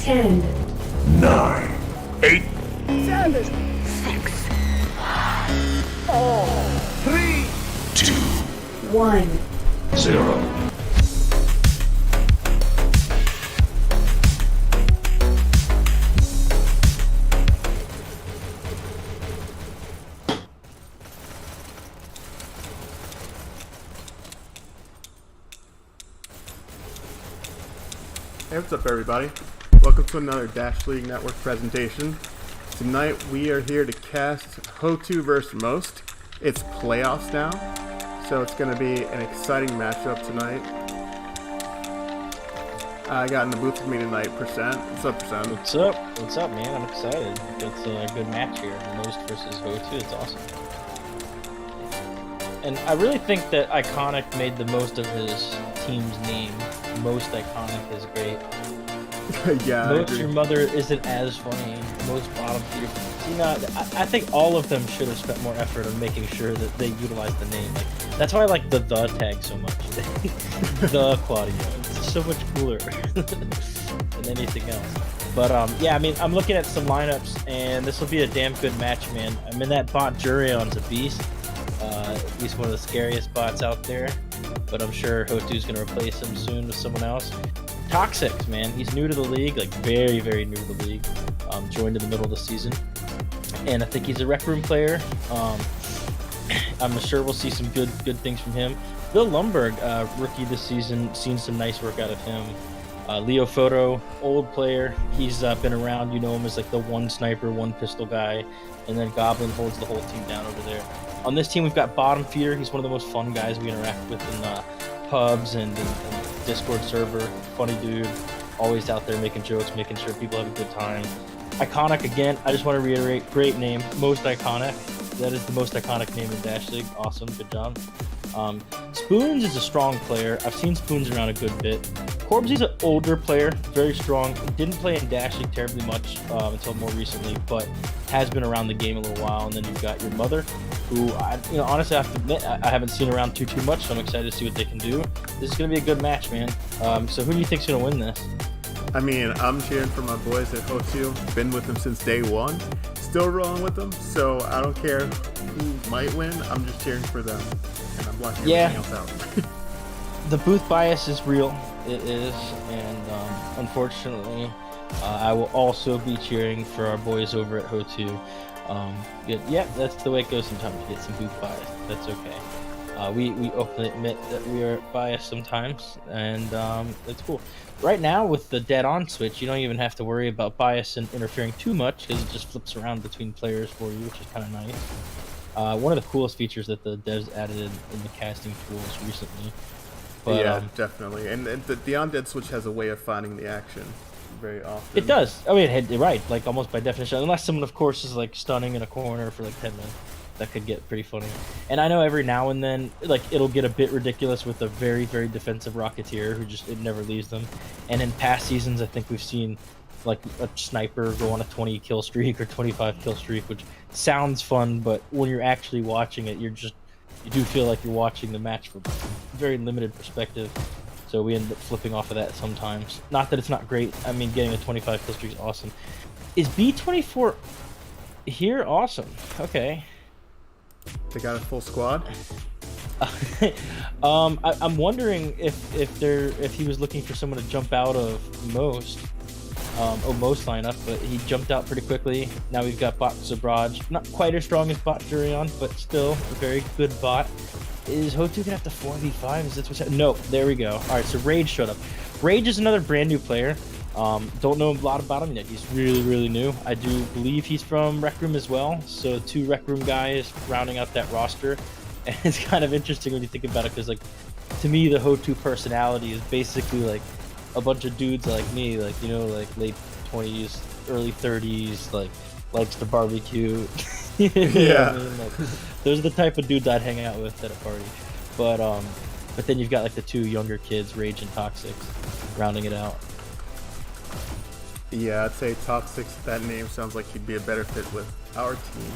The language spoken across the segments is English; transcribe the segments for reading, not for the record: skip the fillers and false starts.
10, 9, 8, 7, 6, 3, 2, 1. 0. Hey, what's up everybody? Welcome to another Dash League Network presentation. Tonight we are here to cast HOTU vs M0ST. It's playoffs now, so it's going to be an exciting matchup tonight. I got in the booth with me tonight, Percent. What's up, Percent? What's up? What's up, man? I'm excited. It's a good match here. M0ST versus HOTU. It's awesome. And I really think that Iconic made the most of his team's name. Most Iconic is great. Yeah, Most Your Mother isn't as funny. Most Bottom Feeder. You know, I think all of them should have spent more effort on making sure that they utilize the name. Like, that's why I like the tag so much. The Claudio. It's so much cooler than anything else. But yeah, I mean, I'm looking at some lineups, and this will be a damn good match, man. I mean, that bot Jurion's a beast. He's one of the scariest bots out there, but I'm sure HOTU's going to replace him soon with someone else. Toxic, man, he's new to the league, like very, very new to the league. Joined in the middle of the season, and I think he's a Rec Room player. I'm sure we'll see some good things from him. Bill Lumberg, rookie this season, seen some nice work out of him. Leo Photo, old player. He's been around. You know him as like the one sniper, one pistol guy, and then Goblin holds the whole team down over there. On this team, we've got Bottom Feeder. He's one of the most fun guys we interact with in pubs and Discord server. Funny dude, always out there making jokes, making sure people have a good time. Iconic, again, I just want to reiterate, great name, Most Iconic. That is the most iconic name in Dash League. Awesome, good job. Spoons is a strong player. I've seen Spoons around a good bit. Corbsy's an older player, very strong. Didn't play in Dash League terribly much until more recently, but has been around the game a little while. And then you've got Your Mother, who honestly I have to admit I haven't seen around too much, so I'm excited to see what they can do. This is gonna be a good match, man. So who do you think's gonna win this? I mean, I'm cheering for my boys at HOTU. Been with them since day one. Still rolling with them, so I don't care who might win. I'm just cheering for them, and I'm blocking everything else out. The booth bias is real. It is, and unfortunately, I will also be cheering for our boys over at HOTU. Yeah, that's the way it goes sometimes. You get some booth bias. That's okay. We openly admit that we are biased sometimes, and it's cool. Right now, with the dead on switch, you don't even have to worry about bias and interfering too much, because it just flips around between players for you, which is kind of nice. One of the coolest features that the devs added in the casting tools recently. But, yeah, definitely. And the on-dead switch has a way of finding the action very often. It does. I mean, you're right, like almost by definition. Unless someone, of course, is like stunning in a corner for like 10 minutes. That could get pretty funny. And I know every now and then, like, it'll get a bit ridiculous with a very, very defensive Rocketeer who just, it never leaves them. And in past seasons, I think we've seen like a sniper go on a 20 kill streak or 25 kill streak, which sounds fun, but when you're actually watching it, you do feel like you're watching the match from a very limited perspective. So we end up flipping off of that sometimes. Not that it's not great. I mean, getting a 25 kill streak is awesome. Is B24 here? Awesome. Okay. They got a full squad. I'm wondering if he was looking for someone to jump out of M0ST lineup, but he jumped out pretty quickly. Now we've got bot Zabraj, not quite as strong as bot Jurion, but still a very good bot. Is HOTU gonna have to 4v5? Is that what's happening? No, there we go. All right, so Rage showed up. Rage is another brand new player. Don't know a lot about him yet. He's really new. I do believe he's from Rec Room as well. So 2 Rec Room guys rounding out that roster. And it's kind of interesting when you think about it, because like to me the HOTU personality is basically like a bunch of dudes like me, like, you know, like late 20s, early 30s, like likes to barbecue. Yeah. I mean? Like, those are the type of dudes I'd hang out with at a party. But then you've got like the 2 younger kids, Rage and Toxic, rounding it out. Yeah, I'd say Toxic, that name sounds like he'd be a better fit with our team.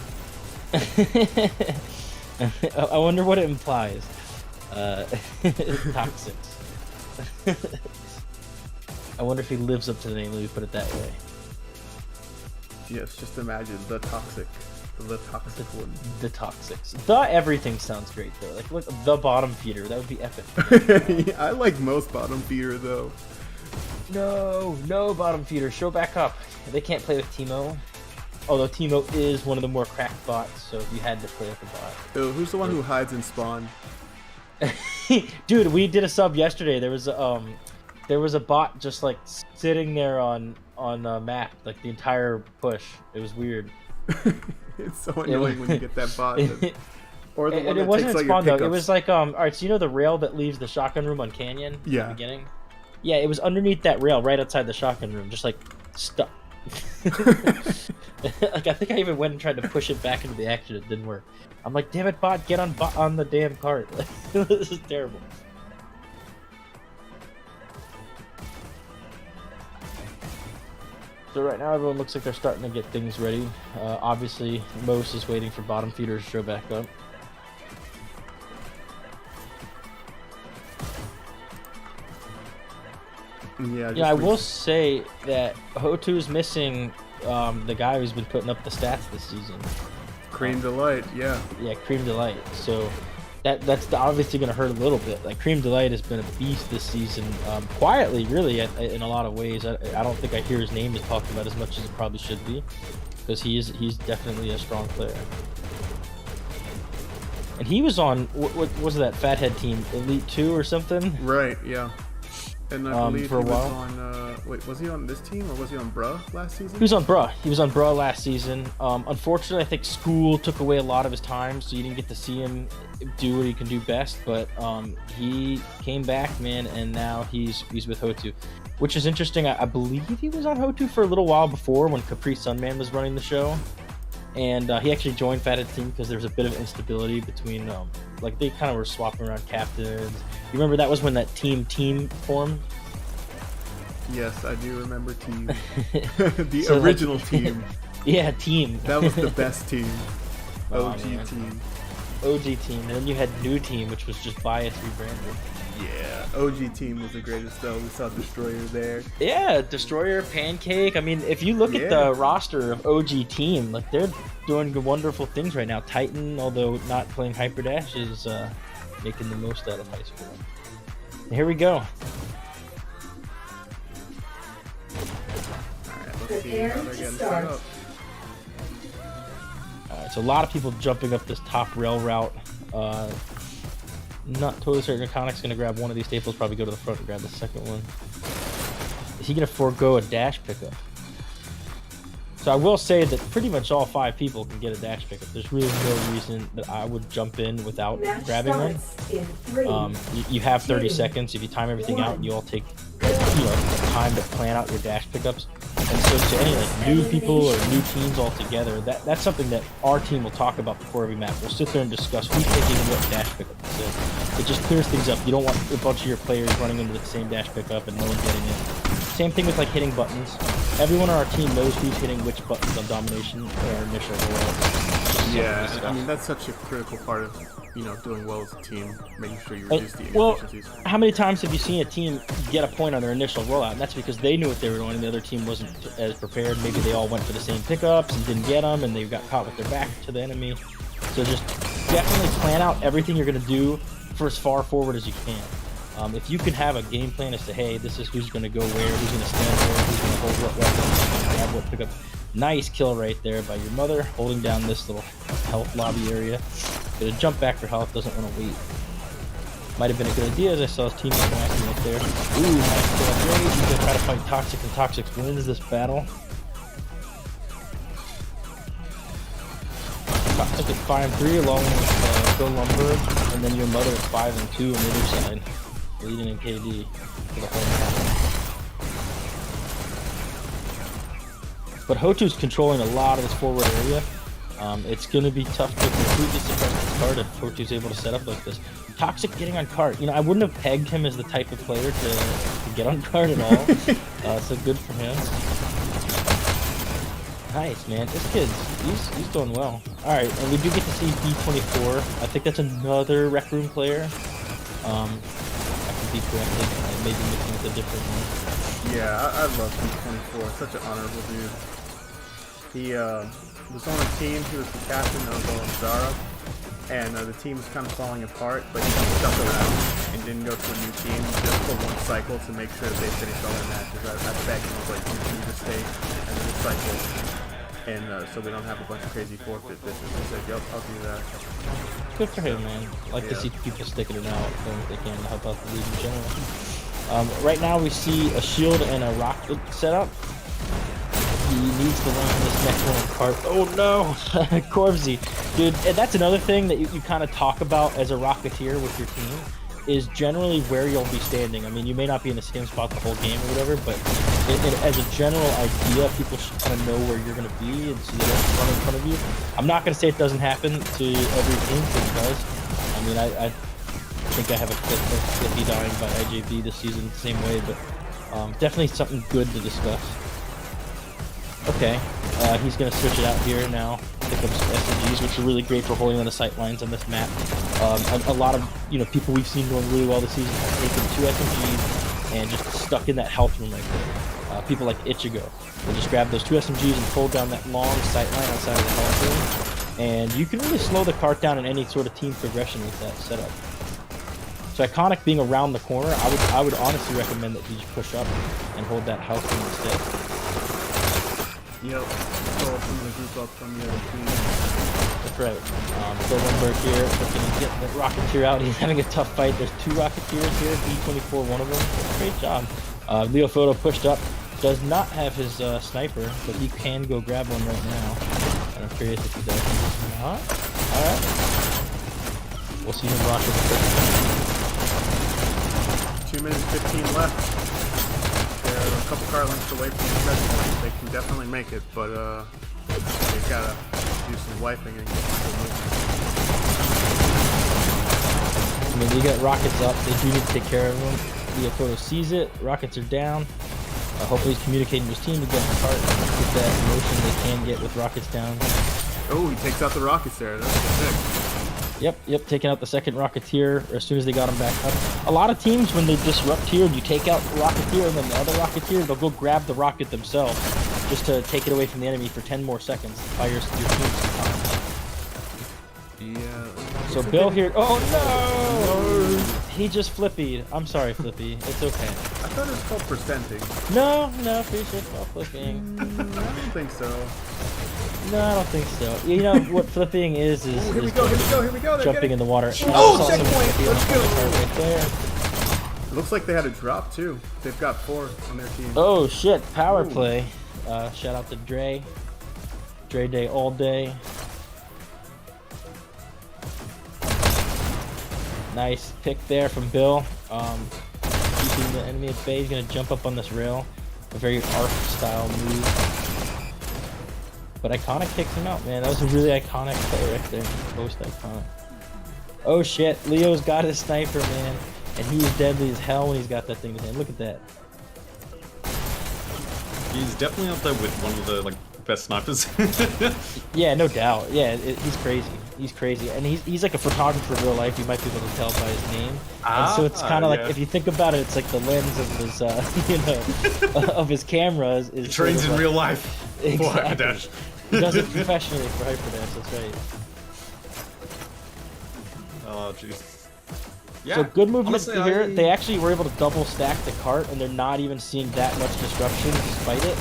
I wonder what it implies. Toxic. I wonder if he lives up to the name. Let me put it that way. Yes, just imagine the toxic one. The Toxics. The everything sounds great though. Like look, the bottom feeder. That would be epic. I like most bottom feeder though. No bottom feeder. Show back up. They can't play with Teemo. Although Teemo is one of the more cracked bots, so if you had to play with a bot. Ew, who's the one who hides in spawn? Dude, we did a sub yesterday. There was a bot just like sitting there on map like the entire push. It was weird. It's so annoying when you get that bot. Or the one and that it wasn't takes in all your spawn though. pickups. It was like alright, so you know the rail that leaves the shotgun room on Canyon at Yeah. the beginning? Yeah, it was underneath that rail right outside the shotgun room, just like stuck. Like I think I even went and tried to push it back into the action. It didn't work. I'm like, damn it, bot, get on the damn cart. This is terrible. So right now everyone looks like they're starting to get things ready. Obviously, M0ST is waiting for bottom feeders to show back up. Yeah, I will say that HOTU is missing the guy who's been putting up the stats this season. Cream Delight, yeah. Yeah, Cream Delight. So that's obviously going to hurt a little bit. Like Cream Delight has been a beast this season, quietly, really, in a lot of ways. I don't think I hear his name is talked about as much as it probably should be, because he's definitely a strong player. And he was on what was that Fathead team, Elite 2 or something? Right, yeah. And I believe for a he was while. on, wait, was he on this team or was he on Bruh last season? He was on Bruh. He was on Bruh last season. Unfortunately, I think school took away a lot of his time, so you didn't get to see him do what he can do best. But he came back, man, and now he's with HOTU, which is interesting. I believe he was on HOTU for a little while before when Capri Sunman was running the show. And he actually joined Fathead's team because there was a bit of instability between, like they kind of were swapping around captains. You remember that was when that team formed? Yes, I do remember team. The So, like, original team. Yeah, team. That was the best team. Oh, OG man. team. OG team, and then you had new team, which was just bias rebranded. Yeah, OG team was the greatest though. We saw Destroyer there. Yeah, Destroyer, Pancake. I mean, if you look at the roster of OG team, like they're doing wonderful things right now. Titan, although not playing Hyperdash, is making the most out of high school. And here we go. Alright, let's see how they're getting set up. Alright, so a lot of people jumping up this top rail route. Not totally certain Iconic's going to grab one of these staples, probably go to the front and grab the second one. Is he going to forego a dash pickup? So I will say that pretty much all 5 people can get a dash pickup. There's really no reason that I would jump in without grabbing one. In 3, You have 30 2, seconds. If you time everything out and you all take time to plan out your dash pickups. And so to any like new people or new teams all together, that's something that our team will talk about before every map. We'll sit there and discuss who's taking what dash pickup. So it just clears things up. You don't want a bunch of your players running into the same dash pickup and no one getting it. Same thing with like hitting buttons. Everyone on our team knows who's hitting which buttons on domination or initial rollout. Yeah, I mean that's such a critical part of doing well as a team, making sure you reduce the inefficiencies. How many times have you seen a team get a point on their initial rollout? And that's because they knew what they were doing and the other team wasn't as prepared. Maybe they all went for the same pickups and didn't get them, and they got caught with their back to the enemy. So just definitely plan out everything you're going to do for as far forward as you can. If you can have a game plan as to, hey, this is who's going to go where, who's going to stand where, who's going to hold what weapon, who's going to grab what pickup. Nice kill right there by your mother, holding down this little health lobby area. Gonna jump back for health, doesn't want to wait. Might have been a good idea as I saw his teammate acting right there. Ooh, nice kill upgrade. He's gonna try to fight Toxic, and Toxic wins this battle. Toxic at 5-3 along with Bill Lumberg, and then your mother at 5-2 on the other side, leading in KD for the whole match. But HOTU's controlling a lot of this forward area. It's going to be tough to completely suppress this card if HOTU's able to set up like this. Toxic getting on cart. I wouldn't have pegged him as the type of player to get on cart at all. So good for him. Nice, man. This kid's he's doing well. All right, and we do get to see B24. I think that's another Rec Room player. I can be corrected and maybe mixing with a different one. Yeah, I love P24. Such an honorable dude. He was on a team. He was the captain of Zara, and the team was kind of falling apart, but he stuck around and didn't go to a new team just for one cycle to make sure that they finished all their matches. I begged him, I was like, you need to stay and then cycle, and so we don't have a bunch of crazy forfeit business. He said, yep, I'll do that. Good for him, man. I like to see people sticking it out, doing what they can to help out the league in general. Right now we see a shield and a rocket setup. He needs to land this next one with Carp. Oh no! Corvzy. Dude, and that's another thing that you kind of talk about as a Rocketeer with your team, is generally where you'll be standing. I mean, you may not be in the same spot the whole game or whatever, but as a general idea, people should kind of know where you're going to be and so they don't run in front of you. I'm not going to say it doesn't happen to every team, because it does. I mean, I think I have a clip of Flippy dying by IJV this season the same way, but definitely something good to discuss. Okay, he's going to switch it out here now. Pick up some SMGs, which are really great for holding on the sight lines on this map. A lot of people we've seen doing really well this season have taken 2 SMGs and just stuck in that health room right there. People like Ichigo will just grab those 2 SMGs and pull down that long sight line outside of the health room, and you can really slow the cart down in any sort of team progression with that setup. So Iconic being around the corner, I would honestly recommend that you just push up and hold that health room instead. Yep, pull some of the group up from the other team. That's right. Phil Lindbergh here looking to get the Rocketeer out. He's having a tough fight. There's 2 Rocketeers here, B24 one of them. Great job. Leo Photo pushed up. Does not have his sniper, but he can go grab one right now. And I'm curious if he does. Not. Alright. We'll see him rocket. 2 minutes 15 left. They're a couple car lengths away from the set point. They can definitely make it, but they gotta do some wiping and get some movement. I mean, they got rockets up. They do need to take care of them. Leo Photo sees it. Rockets are down. Hopefully he's communicating with his team to get the cart, get that motion they can get with rockets down. Oh, he takes out the rockets there. That's sick. Yep, taking out the second Rocketeer as soon as they got him back up. A lot of teams, when they disrupt here and you take out the Rocketeer and then the other Rocketeer, they'll go grab the rocket themselves just to take it away from the enemy for 10 more seconds by your team's time. Yeah. So Bill here, oh no! He just flippied. I'm sorry, Flippy. It's okay. I thought it was called percenting. No, pretty sure it's called flipping. I don't think so. No, I don't think so. You know what flipping is Ooh, here we go. Jumping in the water. Oh, checkpoint! Let's go! Right there. It looks like they had a drop too. They've got 4 on their team. Oh shit! Power play. Shout out to Dre. Dre Day all day. Nice pick there from Bill. Keeping the enemy at bay. He's gonna jump up on this rail. A very arc style move. But Iconic kicks him out, man. That was a really iconic play right there. Most iconic. Oh shit, Leo's got his sniper, man. And he is deadly as hell when he's got that thing in his hand. Look at that. He's definitely up there with one of the best snipers. Yeah, no doubt. Yeah, he's crazy. He's crazy. And he's like a photographer in real life. You might be able to tell by his name. And so it's kind of like, if you think about it, it's like the lens of his, of his camera is he trains in real life. Exactly. For Hyperdash. He does it professionally for Hyperdash, that's right. Oh, jeez. Yeah, so good movement honestly, here. They actually were able to double stack the cart, and they're not even seeing that much disruption despite it.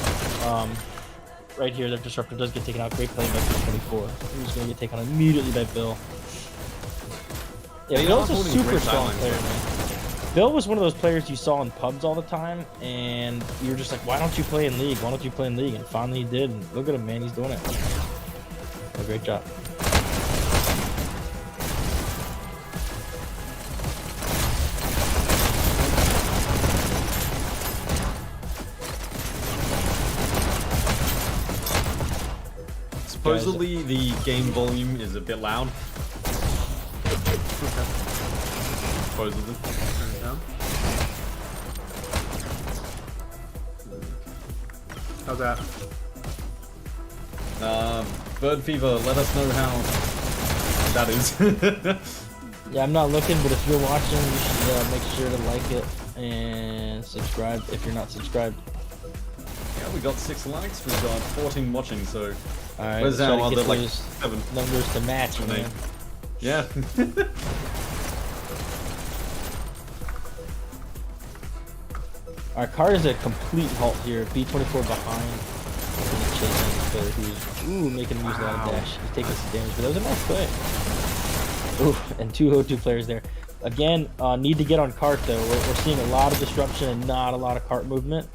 Right here, their disruptor does get taken out. Great play by 24. He's going to get taken out immediately by Bill. Yeah, Bill's a super strong player, man. Bill was one of those players you saw in pubs all the time, and you were just like, why don't you play in League? Why don't you play in League? And finally he did, and look at him, man. He's doing it. Oh, great job. Supposedly the game volume is a bit loud. Supposedly. Turn it down. How's that? Bird Fever, let us know how that is. Yeah, I'm not looking, but if you're watching, you should make sure to like it and subscribe if you're not subscribed. Yeah, we got 6 likes, we got 14 watching, so Alright, where's let's our try to other get like those 7? numbers to match, Or man. 8. Yeah. Our car is a complete halt here. B24 behind. He's chasing this player who's making him use a lot of dash. He's taking some damage, but that was a nice play. Ooh, and 2 HOTU players there. Again, need to get on cart though. We're seeing a lot of disruption and not a lot of cart movement.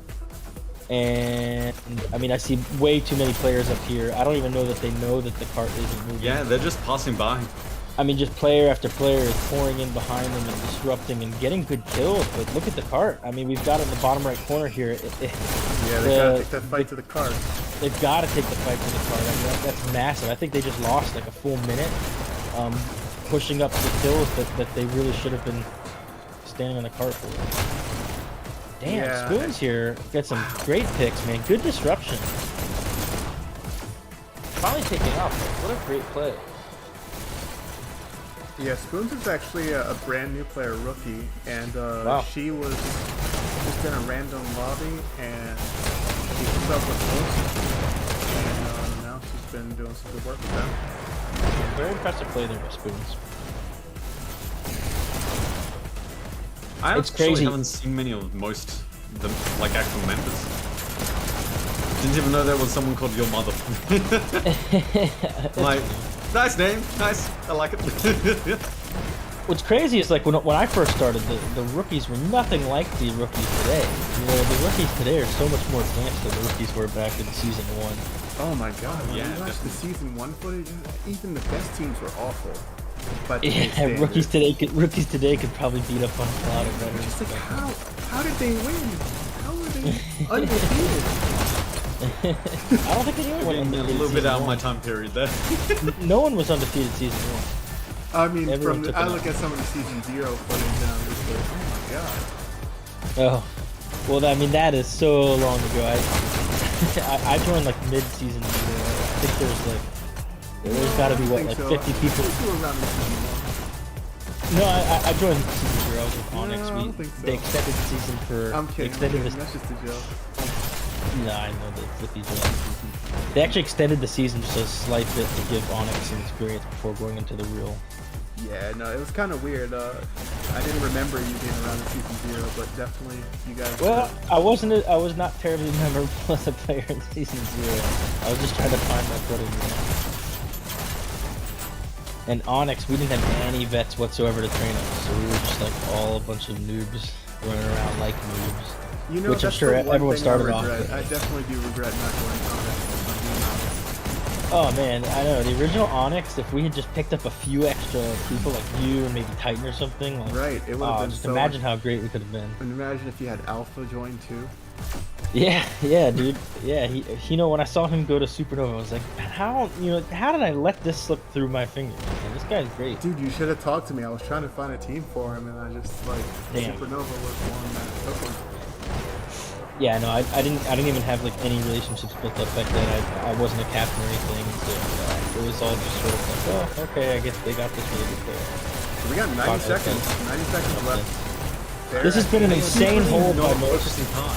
And I mean, I see way too many players up here. I don't even know that they know that the cart isn't moving. Yeah, they're just passing by. I mean, just player after player is pouring in behind them and disrupting and getting good kills. But look at the cart. I mean, we've got it in the bottom right corner here. Yeah, they gotta take that fight to the cart. They've got to take the fight to the cart. I mean, that's massive. I think they just lost like a full minute, pushing up the kills that they really should have been standing on the cart for. Damn, Yeah. Spoons here got some great picks, man. Good disruption. Finally taking off. What a great play. Yeah, Spoons is actually a brand new player, rookie, and Wow. she was just in a random lobby, and she hooked up with Most, and now she's been doing some good work with them. Very impressive play there by Spoons. I It's actually crazy. haven't seen many of most the like actual members. Didn't even know there was someone called Your Mother. Like, nice name, nice. I like it. What's crazy is like when I first started, the rookies were nothing like the rookies today. You know, the rookies today are so much more advanced than the rookies were back in season 1. Oh my god, when Yeah, you watch the definitely. season 1 footage, even the best teams were awful. But Yeah, rookies today could probably beat up on a lot of veterans. Just like, how did they win? How were they undefeated? I don't think anyone went Getting a undefeated little bit season out of my 1. time period there. No one was undefeated season 1. I mean, Everyone from took I it look out. at some of the season 0 footage and I'm just like, oh my god. Oh, well, I mean that is so long ago. I joined like mid-season 0. I think there's got to be I what, think like so. 50 people. I think you were around the season 1. No, I joined season 0. I was with Onyx. No, I don't think so. They extended the season for. I'm They kidding. extended this. That's just a joke. No, I know the Flippy joined. They actually extended the season just a slight bit to give Onyx some experience before going into the real. Yeah, no, it was kind of weird. I didn't remember you being around in season 0, but definitely you guys. Well, I was not terribly memorable as a player in season 0. I was just trying to find my footing. You know? And Onyx, we didn't have any vets whatsoever to train us, so we were just like all a bunch of noobs running around like noobs. You know, which I'm that's sure the one everyone thing started I off regret. with. I definitely do regret not going Onyx, if I'm being honest. Oh man, I know the original Onyx. If we had just picked up a few extra people like you and maybe Titan or something, like, Right, it would have been just so imagine much- how great we could have been. And imagine if you had Alpha join too. Yeah, dude. Yeah, you know, when I saw him go to Supernova, I was like, how did I let this slip through my fingers? Man, this guy's great. Dude, you should have talked to me. I was trying to find a team for him, and I just like Damn. Supernova was one that took him. Yeah, no, I didn't even have like any relationships built up back then. I wasn't a captain or anything, so it was all just sort of like, oh, okay, I guess they got this really good player. So we got 90 Fuck, seconds. okay. 90 seconds left. There, This has been an insane hold by Not most. focusing hard.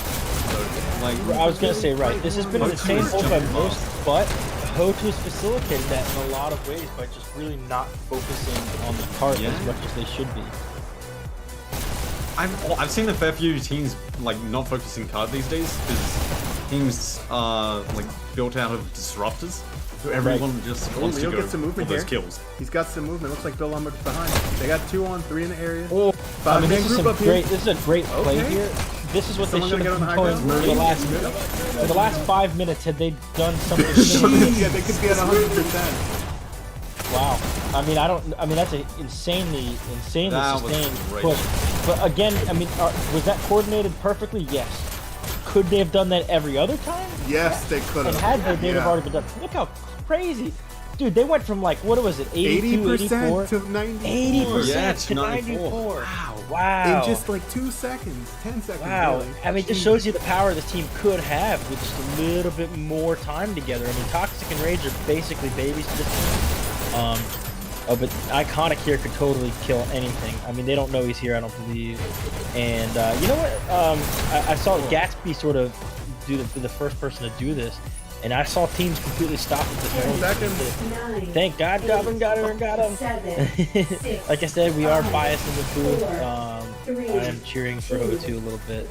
So, like, I was gonna say, right, this has been an insane hold by most, but HOTU has facilitated that in a lot of ways by just really not focusing on the cart Yeah. as much as they should be. I've seen a fair few teams like not focusing card these days because teams are like built out of disruptors. So everyone just wants to Leo go gets some for movement those here. kills. He's got some movement. Looks like Bill Lumber's behind. They got 2 on 3 in the area. Oh, I mean, Five-man this is group some up here. great. This is a great play Okay. here. This is what Someone they should gonna have get been on the doing high for the last 5 minutes. Had they done something? Yeah, they could be at 100%. Wow. I mean, that's an insanely That was sustained great. push. But again, I mean, was that coordinated perfectly? Yes. Could they have done that every other time? Yes, they could And have. had they'd have already been done. Look how crazy. Dude, they went from like, what was it, 82, 84? 80% to 94. 80% Yeah, to to 94. 94. Wow. In just like 2 seconds. 10 seconds. Wow. Really. I mean, it just shows you the power this team could have with just a little bit more time together. I mean, Toxic and Rage are basically babies to this team. Oh, but Iconic here could totally kill anything. I mean, they don't know he's here, I don't believe. And you know what? I saw Gatsby sort of be the first person to do this, and I saw teams completely stop at this moment. Thank God, Goblin got him. Like I said, we are biased in the booth. I am cheering for HOTU a little bit.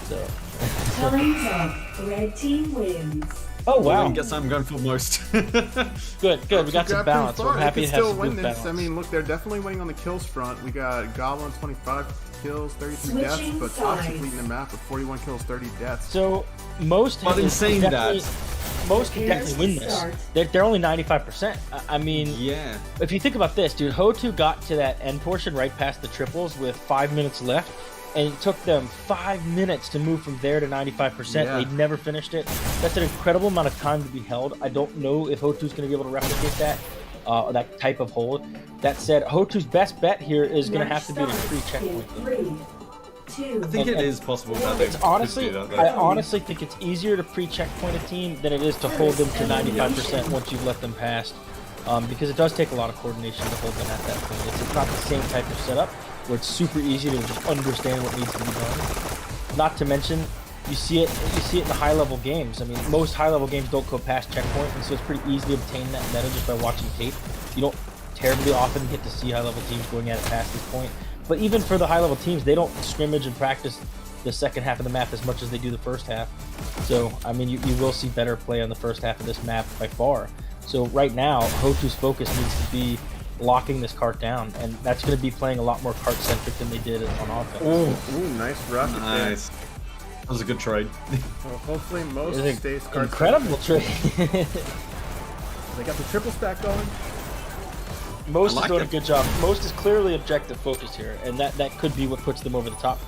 So. Time's up. Red team wins. Oh wow! I guess I'm going for most. Good. We got some balance. We're happy to have some good balance. I mean, look, they're definitely winning on the kills front. We got Goblin 25 kills, 33 deaths, but Toxic leading the map with 41 kills, 30 deaths. So most But in saying that, most can definitely win this. They're only 95%. I mean, yeah. If you think about this, dude, HOTU got to that end portion right past the triples with 5 minutes left. And it took them 5 minutes to move from there to 95%. Yeah. They never finished it. That's an incredible amount of time to be held. I don't know if HOTU's going to be able to replicate that type of hold. That said, HOTU's best bet here is going to have to be to pre-checkpoint them. I think it is possible that they could Honestly, do that, I honestly think it's easier to pre-checkpoint a team than it is to hold them to 95% once you've let them pass. Because it does take a lot of coordination to hold them at that point. It's not the same type of setup where it's super easy to just understand what needs to be done. Not to mention, you see it in the high-level games. I mean, most high-level games don't go past checkpoint, and so it's pretty easy to obtain that meta just by watching tape. You don't terribly often get to see high-level teams going at it past this point. But even for the high-level teams, they don't scrimmage and practice the second half of the map as much as they do the first half. So, I mean, you will see better play on the first half of this map by far. So right now, HOTU's focus needs to be locking this cart down, and that's going to be playing a lot more cart-centric than they did on offense. Ooh, nice rocket there. Nice. That was a good trade. Well, hopefully most stays cart Incredible trade. They got the triple stack going. Most is doing a good job. Most is clearly objective focused here, and that could be what puts them over the top.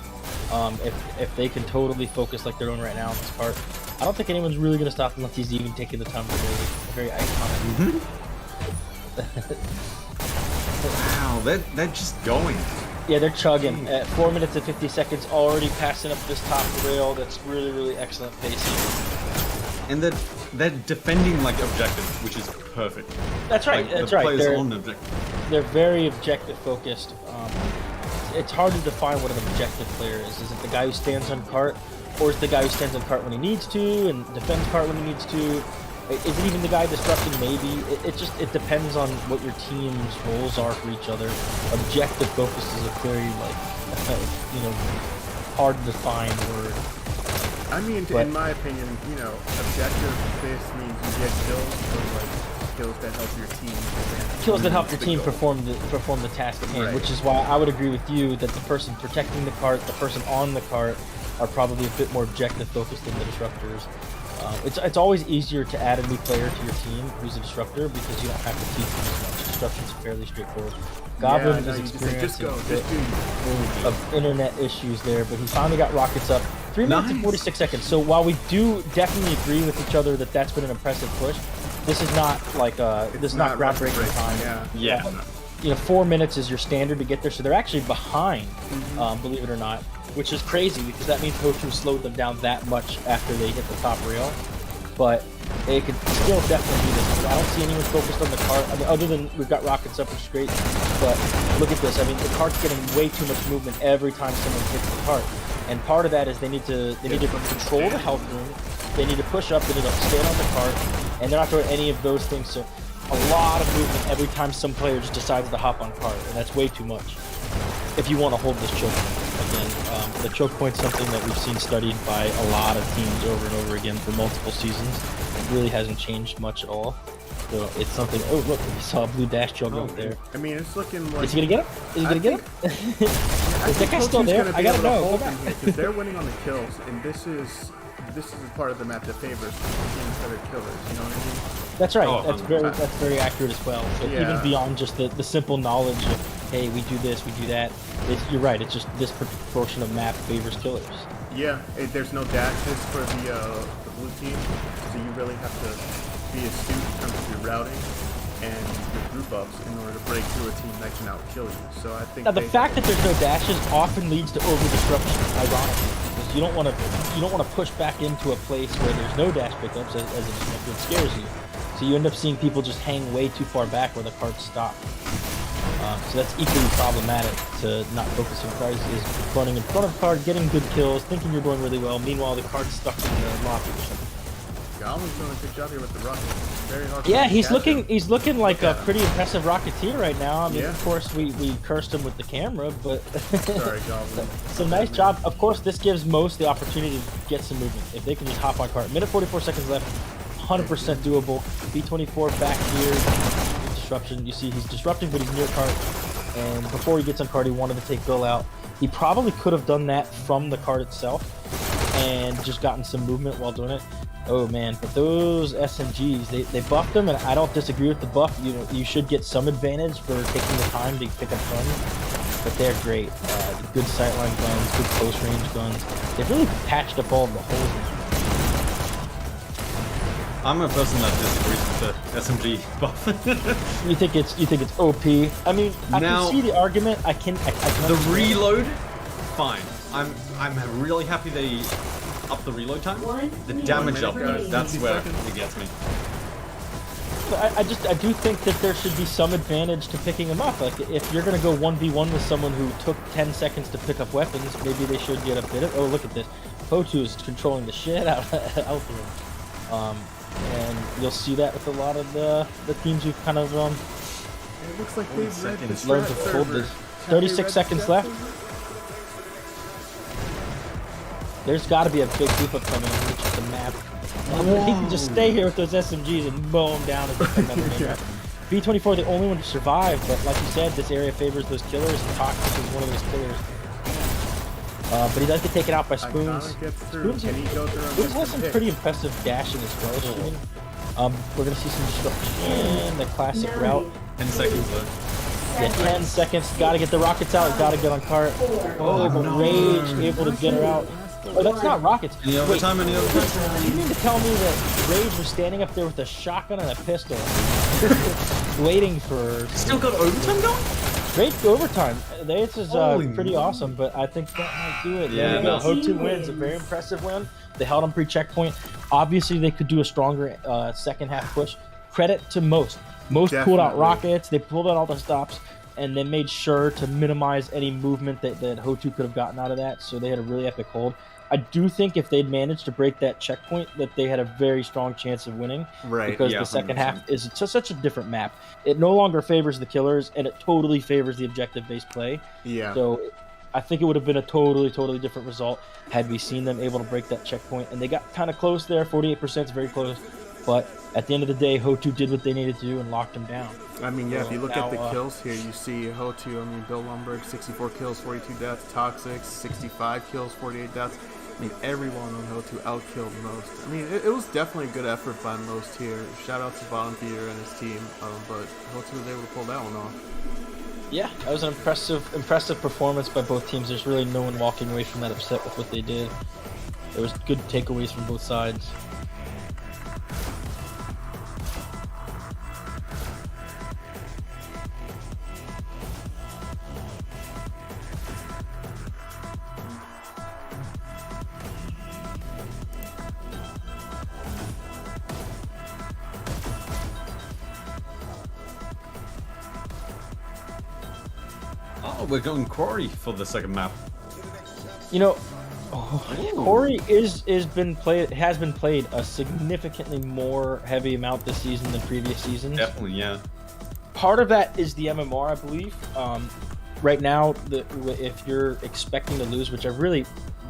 If they can totally focus like they're doing right now on this cart, I don't think anyone's really going to stop unless he's even taking the time to very iconic. Wow, they're just going. Yeah, they're chugging. At 4 minutes and 50 seconds, already passing up this top rail. That's really, really excellent pacing. And they're defending like objective, which is perfect. That's right. Like, that's the right. players on objective. They're very objective focused. It's hard to define what an objective player is. Is it the guy who stands on cart, or is it the guy who stands on cart when he needs to and defends cart when he needs to? Is it even the guy disrupting? Maybe. It depends on what your team's roles are for each other. Objective focus is a very hard to define word. I mean, in my opinion, objective this means you get kills, or like kills that help your team. Kills that help your team perform the task at hand, Right. which is why I would agree with you that the person protecting the cart, the person on the cart, are probably a bit more objective focused than the disruptors. It's always easier to add a new player to your team who's a disruptor because you don't have to teach them as much. Disruption's fairly straightforward. Goblin is experiencing a bit of internet issues there, but he finally got rockets up. 3 minutes and 46 seconds. So while we do definitely agree with each other that that's been an impressive push, this is not like this is not groundbreaking time. Yeah. 4 minutes is your standard to get there, so they're actually behind, believe it or not, which is crazy because that means HOTU slowed them down that much after they hit the top rail. But they could still definitely do this. I don't see anyone focused on the cart. I mean, other than we've got rockets up, which is great. But look at this. I mean, the cart's getting way too much movement every time someone hits the cart. And part of that is they need to control the health room. They need to push up. They need to stand on the cart, and they're not doing any of those things. So a lot of movement every time some player just decides to hop on cart, and that's way too much. If you want to hold this choke point. Again, the choke point's something that we've seen studied by a lot of teams over and over again for multiple seasons. It really hasn't changed much at all. So it's something. Oh look, we saw a blue dash choke up there. I mean, it's looking like. Is he gonna get him? Is he gonna get him? Is that guy still there? I gotta know. Because they're winning on the kills, and this is a part of the map that favors teams that are killers. You know what I mean? That's right. Oh, that's very accurate as well. So even beyond just the simple knowledge of, hey, we do this, we do that. You're right. It's just this proportion of map favors killers. Yeah, there's no dashes for the blue team, so you really have to be astute in terms of your routing and your group ups in order to break through a team that can outkill you. So I think now the fact that there's no dashes often leads to over disruption, ironically, because you don't want to push back into a place where there's no dash pickups as a disruptor. It scares you. So you end up seeing people just hang way too far back where the carts stop. So that's equally problematic to not focus on cards, is running in front of the card, getting good kills, thinking you're doing really well, meanwhile the card's stuck in the lobby or something. Goblin's doing a good job here with the rocket. Very hard. Yeah, to he's catch looking him. he's looking like Look a at pretty impressive Rocketeer right now. I mean, Yeah. of course we cursed him with the camera, but Sorry, Goblin. so nice job. Of course, this gives most the opportunity to get some movement. If they can just hop on cart. Minute 44 seconds left, 100% doable. B24 back here, disruption. You see he's disrupting, but he's near cart. And before he gets on cart, he wanted to take Bill out. He probably could have done that from the cart itself and just gotten some movement while doing it. Oh man, but those SMGs, they buffed them, and I don't disagree with the buff. You should get some advantage for taking the time to pick up guns, but they're great. Good sightline guns, good close range guns. They've really patched up all the holes. I'm a person that disagrees with the SMG buff. You think it's OP? I mean, I Now- can see the argument. I can The understand. reload, fine. I'm really happy they up the reload time. The damage up, that's where it gets me. But I do think that there should be some advantage to picking them up. Like, if you're going to go 1v1 with someone who took 10 seconds to pick up weapons, maybe they should get a bit of... Oh, look at this. HOTU is controlling the shit out of them. And you'll see that with a lot of the teams who've kind of It looks like they've read the learned strat to hold server. this. Have 36 they read seconds strat left. server? There's got to be a big group up coming. Let me check the map. He can just stay here with those SMGs and mow them down and become another game. B24, the only one to survive, but like you said, this area favors those killers, and Toxic is one of those killers. But he does get taken out by Spoons. Iconic gets through. Can he go through and Spoons get has the some pick? pretty impressive dashing as well. Shooting. We're gonna see some destruction. The classic route. 10 seconds though. Yeah, 10 seconds. Gotta get the rockets out. Gotta get on cart. Oh, but Rage able to get her out. Oh, that's not rockets. Any Wait, overtime, any overtime? you mean to tell me that Rage was standing up there with a shotgun and a pistol, waiting for Still got overtime going? great overtime? This is Holy pretty awesome, but I think that might do it. Yeah, There you go. that's- HOTU wins, a very impressive win. They held on pre-checkpoint. Obviously, they could do a stronger second half push. Credit to most. Most pulled out Definitely. rockets. They pulled out all the stops, and they made sure to minimize any movement that HOTU could have gotten out of that. So they had a really epic hold. I do think if they'd managed to break that checkpoint, that they had a very strong chance of winning. Right, Because yeah, the second 100%. half is such a different map. It no longer favors the killers, and it totally favors the objective-based play. Yeah. So I think it would have been a totally different result had we seen them able to break that checkpoint. And they got kind of close there. 48% is very close. But at the end of the day, HOTU did what they needed to do and locked them down. I mean, yeah, if you look at the Now, kills here, you see HOTU, I mean, Bill Lumberg, 64 kills, 42 deaths, Toxic, 65 kills, 48 deaths. I mean, everyone on HOTU outkilled most. I mean, it was definitely a good effort by most here. Shout out to Volunteer and his team, but HOTU was able to pull that one off. Yeah, that was an impressive performance by both teams. There's really no one walking away from that upset with what they did. There was good takeaways from both sides. Oh, we're going Quarry for the second map. You know, Corey has been played a significantly more heavy amount this season than previous seasons. Definitely, yeah. Part of that is the MMR, I believe. Right now, if you're expecting to lose, which I really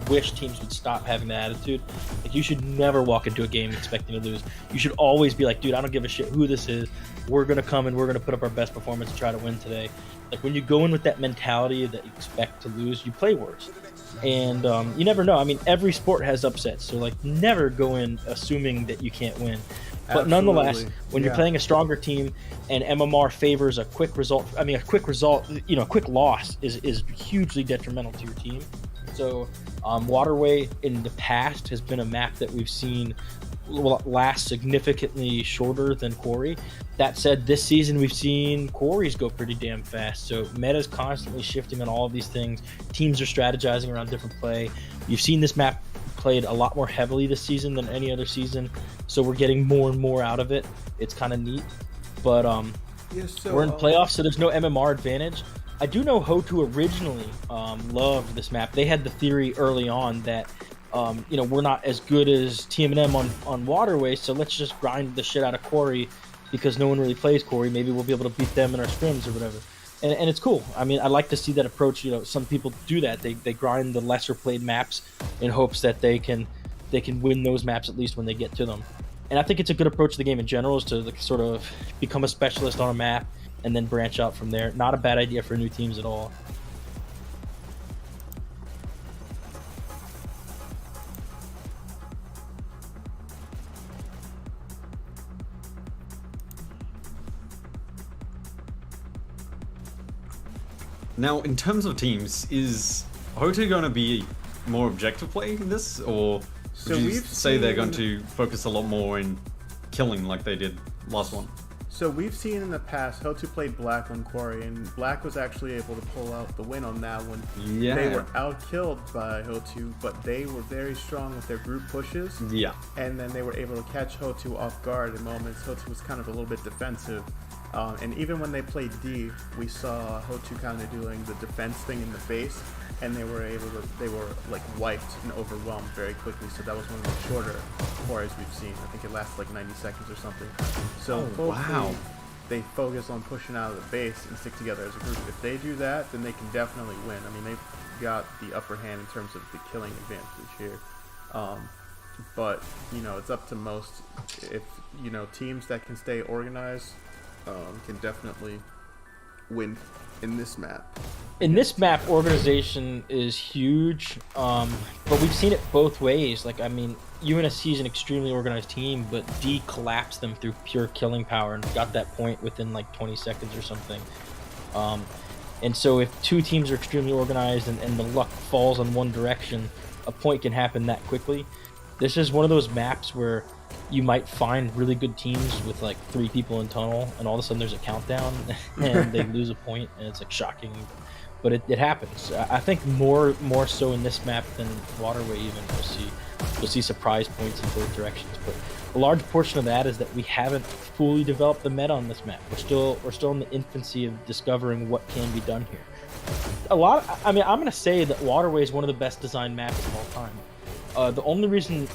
wish teams would stop having that attitude. Like, you should never walk into a game expecting to lose. You should always be like, dude, I don't give a shit who this is. We're gonna come and we're gonna put up our best performance and try to win today. Like, when you go in with that mentality that you expect to lose, you play worse. And you never know. I mean, every sport has upsets, so like, never go in assuming that you can't win. But nonetheless, Absolutely. when you're playing a stronger team and MMR favors a quick result, a quick loss is hugely detrimental to your team. So Waterway in the past has been a map that we've seen last significantly shorter than Quarry. That said, this season we've seen Quarries go pretty damn fast. So meta's constantly shifting on all of these things. Teams are strategizing around different play. You've seen this map played a lot more heavily this season than any other season. So we're getting more and more out of it. It's kind of neat. But Yes, so We're in playoffs, so there's no MMR advantage. I do know HOTU originally loved this map. They had the theory early on that we're not as good as TMM on Waterway, so let's just grind the shit out of Quarry because no one really plays Quarry. Maybe we'll be able to beat them in our scrims or whatever. And it's cool. I mean, I like to see that approach. Some people do that. They grind the lesser played maps in hopes that they can win those maps at least when they get to them. And I think it's a good approach to the game in general is to sort of become a specialist on a map and then branch out from there. Not a bad idea for new teams at all. Now, in terms of teams, is HOTU going to be more objective play in this, or So would you we've say they're going seen- to focus a lot more in killing like they did last one? So we've seen in the past HOTU played Black on Quarry, and Black was actually able to pull out the win on that one. Yeah. They were outkilled by HOTU, but they were very strong with their group pushes. Yeah. And then they were able to catch HOTU off guard in moments. HOTU was kind of a little bit defensive. And even when they played D, we saw HOTU kind of doing the defense thing in the base, and they were like wiped and overwhelmed very quickly. So that was one of the shorter quarries we've seen. I think it lasted like 90 seconds or something. So hopefully wow. they focus on pushing out of the base and stick together as a group. If they do that, then they can definitely win. I mean, they've got the upper hand in terms of the killing advantage here. But it's up to most. If teams that can stay organized can definitely win in this map. In this map, organization is huge, but we've seen it both ways. Like, I mean, UNSC is an extremely organized team, but D collapsed them through pure killing power and got that point within like 20 seconds or something. And so if two teams are extremely organized and the luck falls on one direction, a point can happen that quickly. This is one of those maps where you might find really good teams with like 3 people in tunnel, and all of a sudden there's a countdown and they lose a point, and it's like shocking. But it happens. I think more so in this map than Waterway even. You'll see surprise points in both directions. But a large portion of that is that we haven't fully developed the meta on this map. We're still in the infancy of discovering what can be done here. I'm gonna say that Waterway is one of the best designed maps of all time. The only reason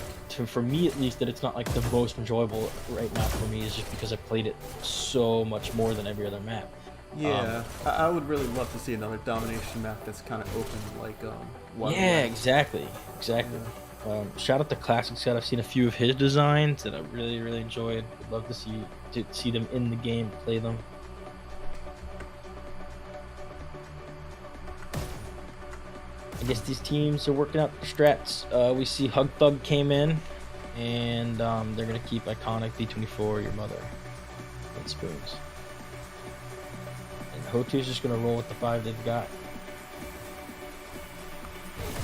for me at least that it's not like the most enjoyable right now for me is just because I played it so much more than every other map. Yeah, I would really love to see another domination map that's kind of open, like Waterway. Yeah, exactly. Shout out to Classic Scott. I've seen a few of his designs that I really enjoyed. Would love to see them in the game, play them. I guess these teams are working out their strats. We see Hug Thug came in, and they're gonna keep iconic B24 your mother and spoons. And HOTU's just gonna roll with the 5 they've got.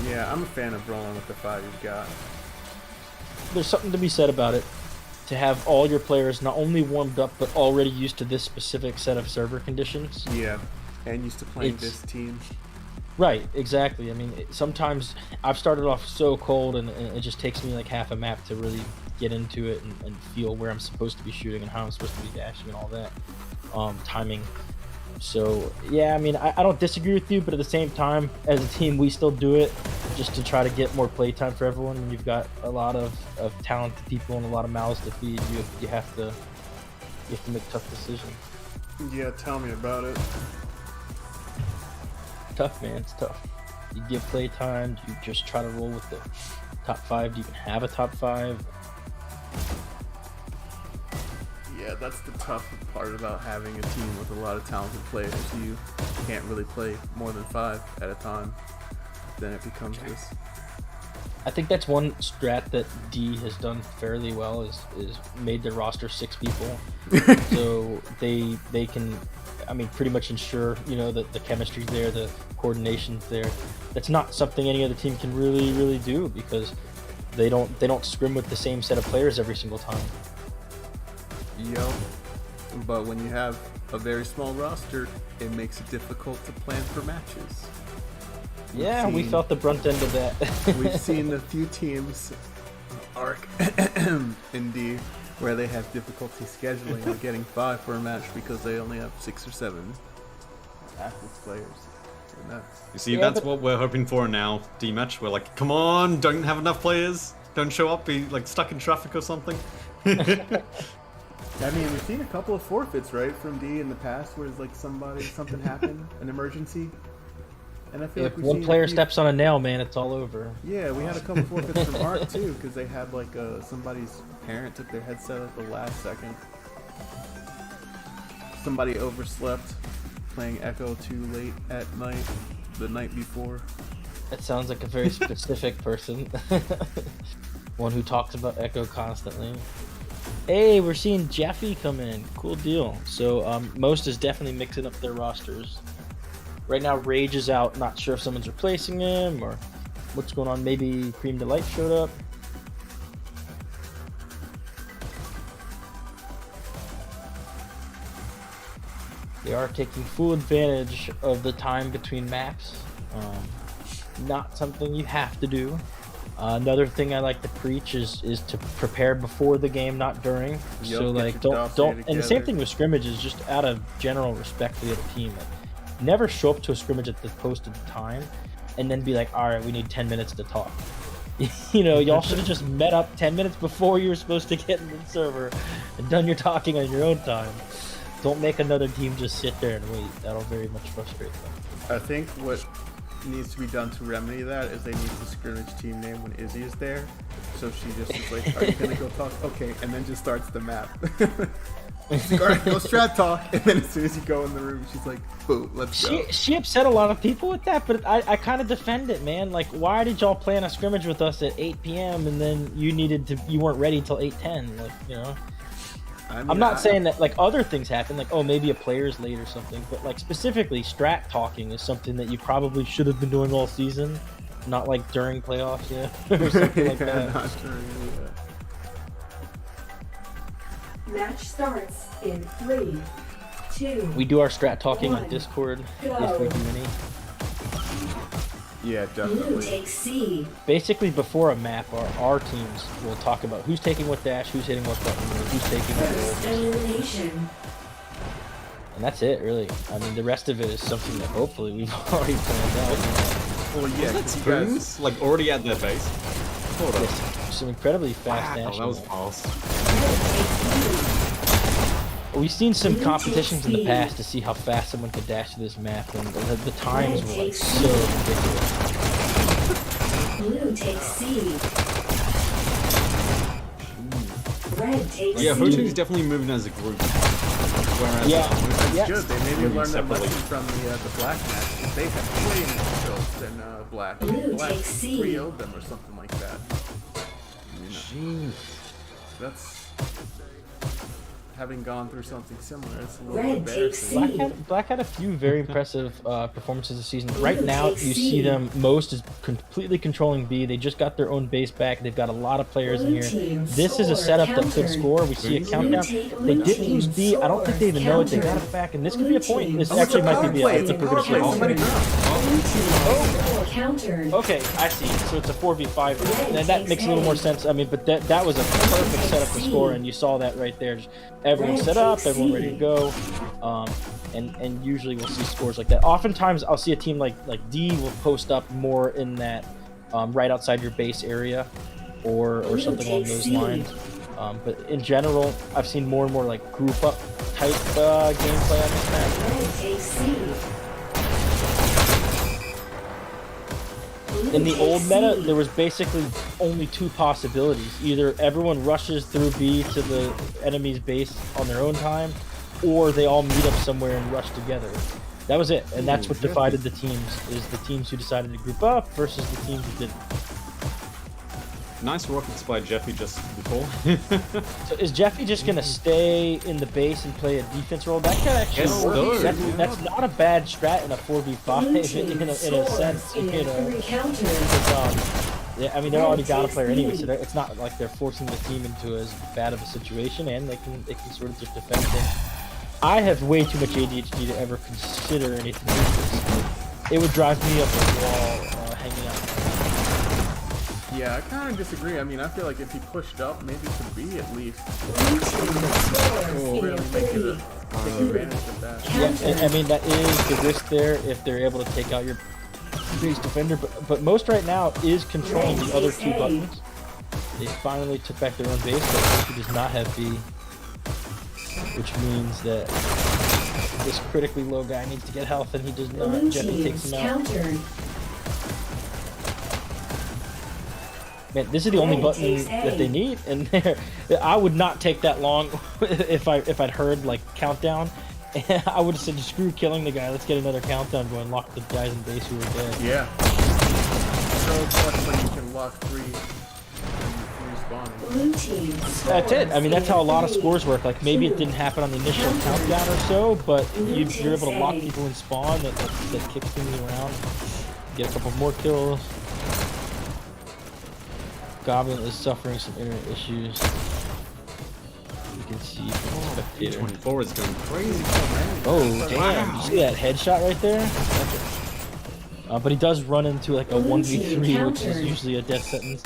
Yeah, I'm a fan of rolling with the 5 you've got. There's something to be said about it. To have all your players not only warmed up but already used to this specific set of server conditions. Yeah, and used to playing this team. Right, exactly. I mean, sometimes I've started off so cold, and it just takes me like half a map to really get into it and feel where I'm supposed to be shooting and how I'm supposed to be dashing and all that. Timing. So, yeah, I mean, I don't disagree with you, but at the same time, as a team, we still do it just to try to get more playtime for everyone. When you've got a lot of talented people and a lot of mouths to feed, you have to make tough decisions. Yeah, tell me about it. Tough, man. It's tough. You give playtime. Do you just try to roll with the top 5? Do you even have a top 5? Yeah, that's the tough part about having a team with a lot of talented players. You can't really play more than 5 at a time. Then it becomes this. I think that's one strat that D has done fairly well is made their roster 6 people, so they can, I mean, pretty much ensure that the chemistry's there, the coordination's there. That's not something any other team can really do because they don't scrim with the same set of players every single time. Yo, but when you have a very small roster, it makes it difficult to plan for matches. We felt the brunt end of that. We've seen a few teams, Arc and D, where they have difficulty scheduling or getting 5 for a match because they only have 6 or 7 active players. And that's You see, Yeah, that's but- what we're hoping for in our D-match. We're like, come on, don't have enough players. Don't show up, be like stuck in traffic or something. I mean, we've seen a couple of forfeits, right, from D in the past, where it's like something happened, an emergency, and I feel If like we've one seen player a few- steps on a nail, man, it's all over. Yeah, we had a couple forfeits from Art too, because they had like somebody's parent took their headset at the last second. Somebody overslept, playing Echo too late at night, the night before. That sounds like a very specific person. One who talks about Echo constantly. Hey, we're seeing Jeffy come in. Cool deal. So, M0ST is definitely mixing up their rosters. Right now, Rage is out. Not sure if someone's replacing him or what's going on. Maybe Cream Delight showed up. They are taking full advantage of the time between maps. Not something you have to do. Another thing I like to preach is to prepare before the game, not during. Yup, So get like your don't dossier and the same together. thing with scrimmages, just out of general respect for the other team. Like, never show up to a scrimmage at the posted time and then be like, all right, we need 10 minutes to talk. You know, y'all should have just met up 10 minutes before you were supposed to get into the server and done your talking on your own time. Don't make another team just sit there and wait. That'll very much frustrate them. I think what needs to be done to remedy that is they need to scrimmage team name when Izzy is there. So she just is like, are you gonna go talk? Okay, and then just starts the map. She's like, all right, go strat talk. And then as soon as you go in the room, she's like, boom, let's go. She upset a lot of people with that, but I kind of defend it, man. Like, why did y'all plan a scrimmage with us at 8 p.m. and then you weren't ready till 8:10? Like, you know. I mean, I'm not saying that like other things happen, like oh maybe a player's late or something, but like specifically strat talking is something that you probably should have been doing all season, not like during playoffs, yeah, or something like Yeah, that. not sure, yeah. Match starts in 3, 2. We do our strat talking on One. Discord Go. if we do any. Yeah, Blue definitely. takes C. Basically, before a map, our teams will talk about who's taking what dash, who's hitting what button, who's taking what First roll. elimination. And that's it, really. I mean, the rest of it is something that hopefully we've already planned out. Well, yeah, That's 'cause you guys, Spoons, like already at their base. Hold up. Yes, some incredibly fast Wow, dashing. that was fast. We've seen some competitions in the past to see how fast someone could dash to this map, and the times were like so ridiculous. Blue takes C. Red takes Yeah, C. HOTU is definitely moving as a group. Whereas Yeah. that's Yeah. good. They maybe Moving learned that separately. lesson from the black match. 'Cause they have way more kills than black. Blue Black takes C. 3-0'd them or something like that. You know, that's having gone through something similar. It's a little Red takes embarrassing. C. Black had a few very impressive performances this season. Right now, you see them. M0ST is completely controlling B. They just got their own base back. They've got a lot of players in Blue here. team This is a score setup that could countered. score. We see a Blue countdown. team- They blue didn't team use B. I don't think they even know it. They got countered. it back, and this could be a point. This Blue actually team might be Power I play. It's a think we're power gonna play. see. Somebody dropped. Blue team score countered. Okay, I see. So it's a 4v5. And that makes a little more sense. I mean, but that was a perfect setup to score, and you saw that right there. Just everyone set up, everyone ready to go. And usually we'll see scores like that. Oftentimes I'll see a team like D will post up more in that right outside your base area or something along those lines. But in general, I've seen more and more like group up type gameplay on this map. Red takes C. Blue In the takes old meta, C. there was basically only two possibilities. Either everyone rushes through B to the enemy's base on their own time, or they all meet up somewhere and rush together. That was it, and that's what divided the teams, is the teams who decided to group up versus the teams who didn't. Nice rockets by Jeffy just before. So is Jeffy just going to stay in the base and play a defense role? That could actually Yes, work. no. That's not a bad strat in a 4v5 Blue in team a scores sense, in you know. 3 countered. Yeah, I mean, they already got a player anyway, so it's not like they're forcing the team into as bad of a situation, and they can sort of just defend things. I have way too much ADHD to ever consider anything like this. It would drive me up the wall hanging out. Yeah, I kind of disagree. I mean, I feel like if he pushed up, maybe it could be at least. Blue team scores Really in make it three. take advantage of that. Yeah, and, I mean that is the risk there if they're able to take out your base defender. But most right now is controlling the other two buttons. They finally took back their own base, but he does not have B, which means that this critically low guy needs to get health, and he does not. Blue Jeffy takes team's him out. countered. Man, this is the only Red button takes that A. they need, and I would not take that long if I'd heard like countdown. I would have said, screw killing the guy. Let's get another countdown going. Lock the guys in base who are dead. Yeah. So clutch when you can lock three spawning. Blue team That's it. I mean, that's how a lot of scores scores work. Like maybe it didn't happen on the initial countdown or so, but you're able to lock people in spawn that kicks things around. Get a couple more kills. Goblin is suffering some internet issues. You can see from the spectator. 24 is going crazy. Oh damn! You see that headshot right there? But he does run into like a 1v3, which is usually a death sentence.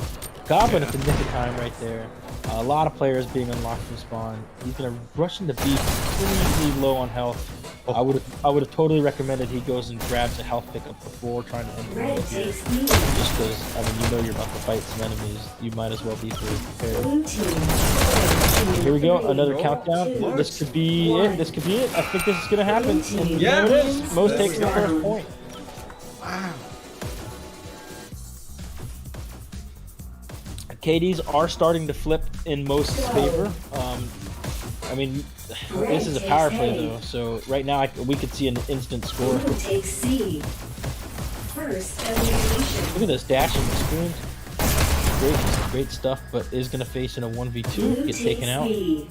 Goblin at the nick of time right there. A lot of players being unlocked from spawn. He's gonna rush into B pretty low on health. I would have totally recommended he goes and grabs a health pickup before trying to enter Red the game. takes lead. Just because, I mean, you know you're about to fight some enemies. You might as well be fully prepared. Blue team scores in Here we go, three. another countdown. This could be it. This could be it. I think this is gonna happen. And Yeah, there it is. Most let's takes the go. first point. KDs are starting to flip in Most's favor. I mean, this is a power play though, so right now we could see an instant score. Blue takes C. First elimination. Look at this dashing screens. Great stuff, but is gonna face in a 1v2, Blue get takes taken out. B.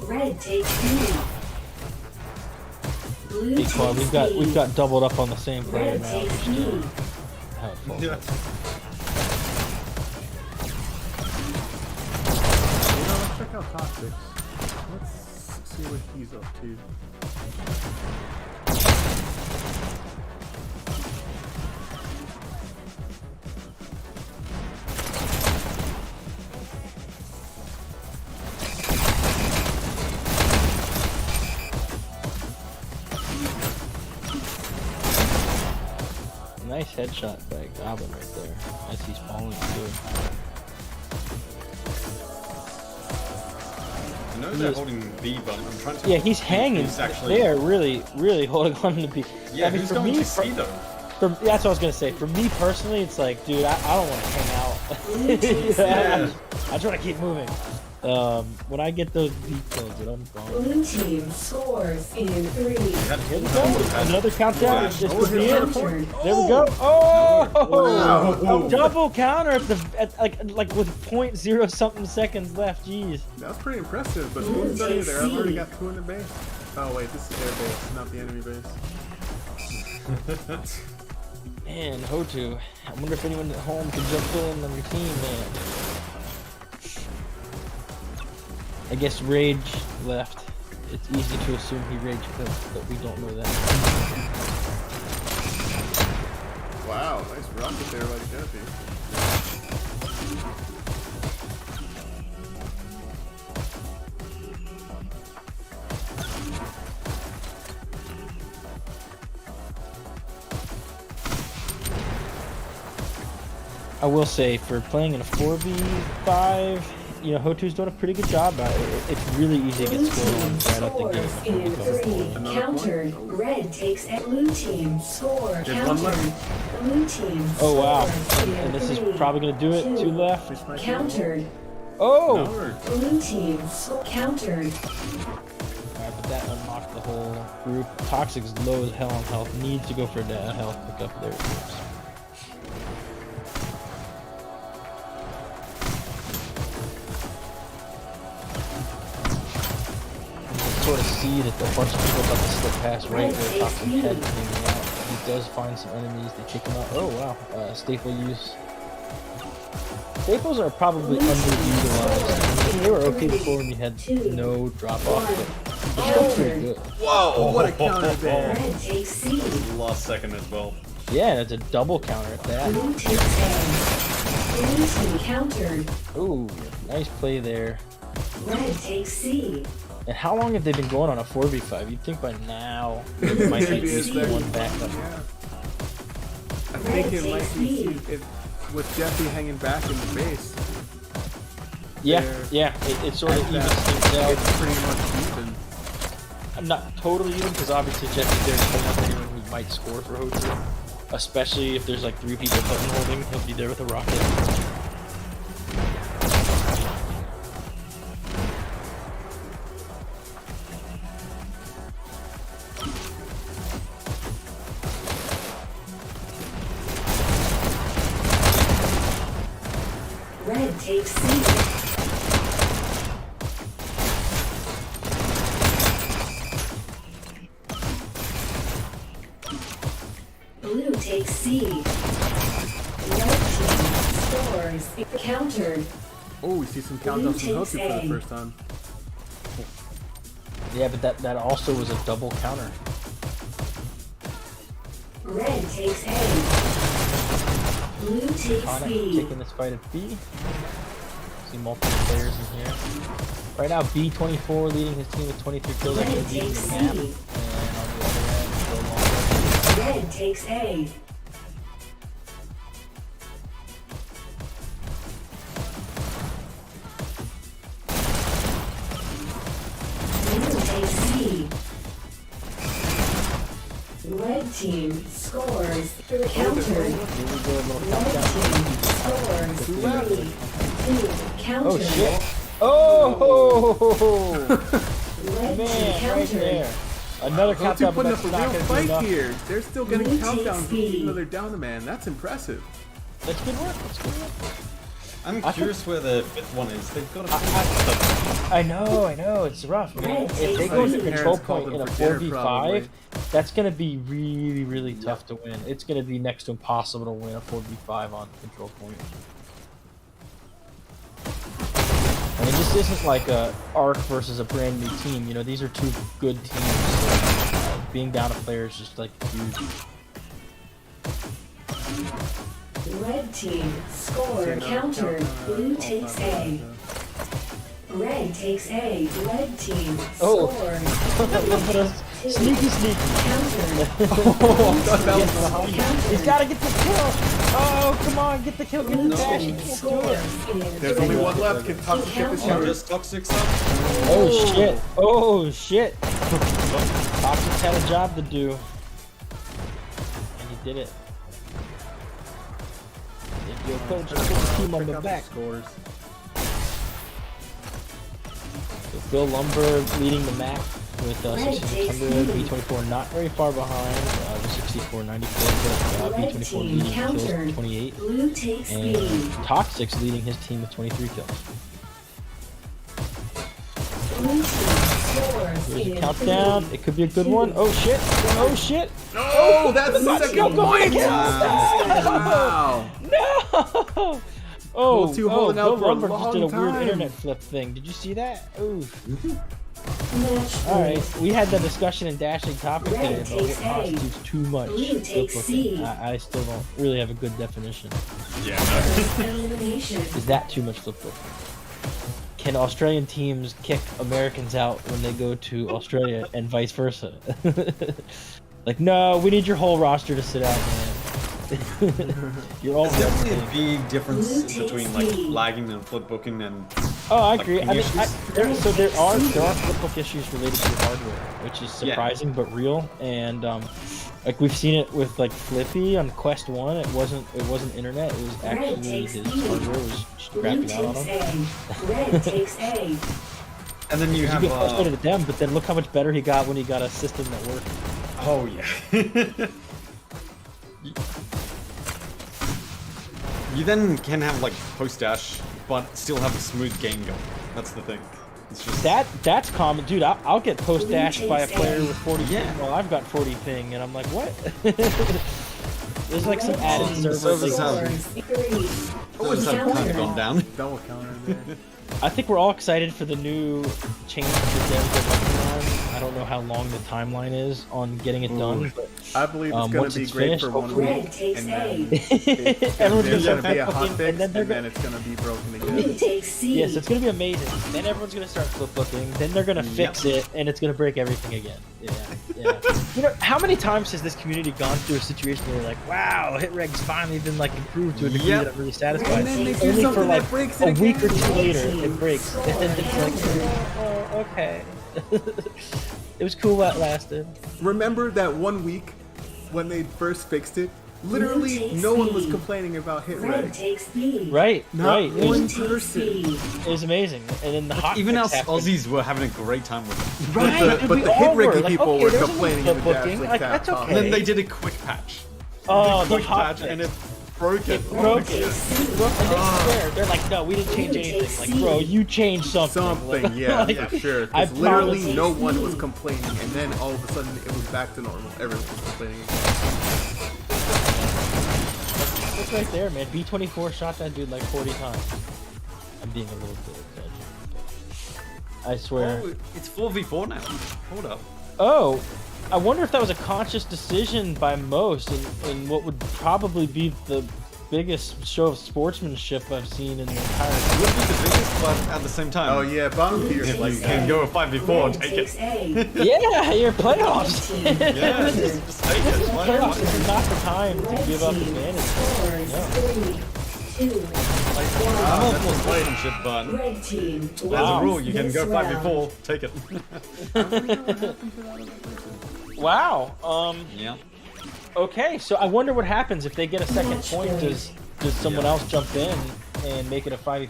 Red takes B. Blue Big call. takes We've B. got doubled up on the same player Red now. takes Just, B. how it falls. Yeah. You know, let's check out Toxic. Let's see what he's up to. Nice headshot by Goblin right there, as he's falling too. I know they're holding B, but I'm trying to. Yeah, he's hanging. He's actually. They are really holding on to B. Yeah, I mean, who's for going me, to C though? that's what I was gonna say. For me personally, it's like, dude, I don't want to hang out. Yeah. I just want to keep moving. When I get those B kills, it unfolds. Blue team scores in 3. Here we go. Another countdown. Yeah. This could be it. Countered. There we go. Oh! Wow. Double counter at like with 0.0 something seconds left. Jeez. That was pretty impressive, but Blue who's studying takes there? I've already C. got 2 in the base. Oh wait, this is their base, not the enemy base. Man, HOTU. I wonder if anyone at home can jump in on your team, man. I guess Rage left. It's easy to assume he rage quit, but we don't know that. Wow, nice rocket there by Jeffy. I will say, for playing in a 4v5, you know, HOTU's doing a pretty good job. It's really easy to get Blue scored team right out the scores gate. in 3. Another Countered. Red takes a blue team score. There's one Countered. left. Blue team Oh wow, scores in and this is 3. probably gonna do it. 2 left. This might be Countered. Oh! No. Blue team countered. Alright, but that unlocked the whole group. Toxic's low as hell on health. Needs to go for a health pickup. There it goes. Sort of see that a bunch of people about to slip past right where Toxic head came out. He does find some enemies. They kick him out. Oh wow, staple use. Staples are probably underutilized. They were okay before when you had no drop off. But they're still pretty good. Whoa! What a counter there. Red takes C. Last second as well. Yeah, it's a double counter at that. Blue takes A. Blue team countered. Ooh, nice play there. Red takes C. And how long have they been going on a 4v5? You'd think by now it might be at least one backup. Yeah. I think it might be with Jeffy hanging back in the base. Yeah, There. yeah, it sort of evens That- things out. It's pretty much even. I'm not totally even because obviously Jesse's there to clean up anyone who might score for HOTU. Especially if there's like 3 people button holding, he'll be there with a rocket. Red takes C. Blue takes C. Red team scores. Countered. Oh, we see some countdowns from takes HOTU for the A. first time. Yeah, but that also was a double counter. Red takes A. Blue takes Connor B. taking this fight at B. See multiple players in here. Right now, B24 leading his team with 23 kills. Red Actually leading takes the map. C. And on the other end, still longer. Red takes A. Blue takes C. Red team scores. Countered. Here we go, a little Red countdown. team scores. 3, 2, countered. Oh shit! Oh! Red team Man, right countered. there. Another HOTU countdown, but putting up that's a not real gonna be fight enough. here. They're still getting Blue countdowns takes B. even though they're down the man. That's impressive. That's good work. That's good work. I'm curious where the 5th one is. They've got a I know, it's rough, man. If they go to Parents control called point them in a for dinner, 4v5, probably. that's gonna be really, really tough to win. It's gonna be next to impossible to win a 4v5 on control point. I mean, this isn't like a ARC versus a brand new team. You know, these are two good teams. Being down a player is just like huge. Red team score. Countered. Blue takes A. Red takes A. Red team Oh. scores. Look at us. Sneaky. Countered. He's gotta get the kill. Oh, come on, get the kill, get the Blue dash. He team can't do it. scores. There's only one left. Can Tuck get this counter? just toxic stuff. Oh shit! Oh shit! Toxic had a job to do, and he did it. Thank you, coach. Put the team on the back. Scores. So Phil Lumber leading the map with 6600, B24 not very far behind, the 6494, but Red B24 team leading kills countered. 28, Blue takes and B. Toxic's leading his team with 23 kills. Blue team scores. There's a in countdown. 3, It could be a good one. Oh shit! Oh shit! Oh, that's the second Go point! again. Wow. No! Oh, HOTU holding out Bill for a Lumber just did a long weird time. internet flip thing. Did you see that? Ooh. match All right, point. we had the discussion in Dashing Topic Red today about what takes A. constitutes too much Blue flip takes booking. C. I still don't really have a good definition. Yeah, no. Elimination. Is that too much flip booking? Can Australian teams kick Americans out when they go to Australia and vice versa? Like, no, we need your whole roster to sit out, man. You're all There's definitely a big difference Blue takes between like B. lagging and flip booking and Oh, I like, agree. I mean, issues. there are flip book issues related to hardware, which is Yeah. surprising but real. And like we've seen it with like Flippy on Quest 1. It wasn't internet. It was Red actually takes his B. hardware was just Blue crapping out on takes him. A. Red takes A. and then you You have get frustrated at them, but then look how much better he got when he got a system that worked. oh yeah. You then can have like post dash, but still have a smooth game going. That's the thing. It's just That's common, dude. I'll get post dashed by a takes player A. with 40 Yeah. ping while I've got 40 ping, and I'm like, what? There's like some Red added team server servers things. have- scores. 3, Those have kind of gone down. Double counter there. I think we're all excited for the new change that devs are working on. I don't know how long the timeline is on getting it done, but I believe it's going once to be it's great finished, for 1 hopefully- week, Red takes and then A. everyone's there's gonna going to be a start hot flip fix, looking, and then they're it's going to be broken Blue again. takes C. yes, it's gonna be amazing. Then everyone's gonna start flip looking. Then they're gonna fix it, and it's gonna break everything again. Yeah, yeah. You know, how many times has this community gone through a situation where they're like, "Wow, hit reg's finally been like improved to a degree Yep. that I'm really satisfied." And then they do Only for something like that breaks a it week or again. two later, it breaks, and then it's like, "Oh, okay." It was cool while it lasted. Remember that 1 week when they first fixed it? Literally, takes no one was B. complaining about hit Red reg. takes B. Right, Not right. It one was, person. it was amazing. And then the hot Even fix us happened. Aussies were having a great time with it. Right, But and the we hit all reggy were. Like, people okay, were there's a complaining flip in the booking. Dash Like, League that's chat. okay. And then they did a quick patch. Oh, The quick hot patch, fix. and it broke it. Broke it. Broke, and they swear. They're like, no, we didn't change anything. Like, bro, you changed something. Something, yeah, Like, for sure. I Because literally promise. no one was complaining, and then all of a sudden it was back to normal. Everyone was complaining. Look right there, man. B-24 shot that dude like 40 times. I'm being a little bit exaggerated. But I swear. Oh, it's 4v4 now. Hold up. Oh, I wonder if that was a conscious decision by most in what would probably be the biggest show of sportsmanship I've seen in the entire. It would be the biggest, but at the same time, Oh yeah, bottom tier if like you that. can go a 5v4, Red take takes it. A. Yeah, your playoffs. Yeah, just take it. Why not? Playoffs is not the time to Red give up team advantage. scores No. 3-2. I'm all for sportsmanship, but Red team there's a Wow. rule. You can wins go this 5v4, take it. Wow. Yeah. Okay, so I wonder what happens if they get a second point. Does someone else jump in and make it a 5v?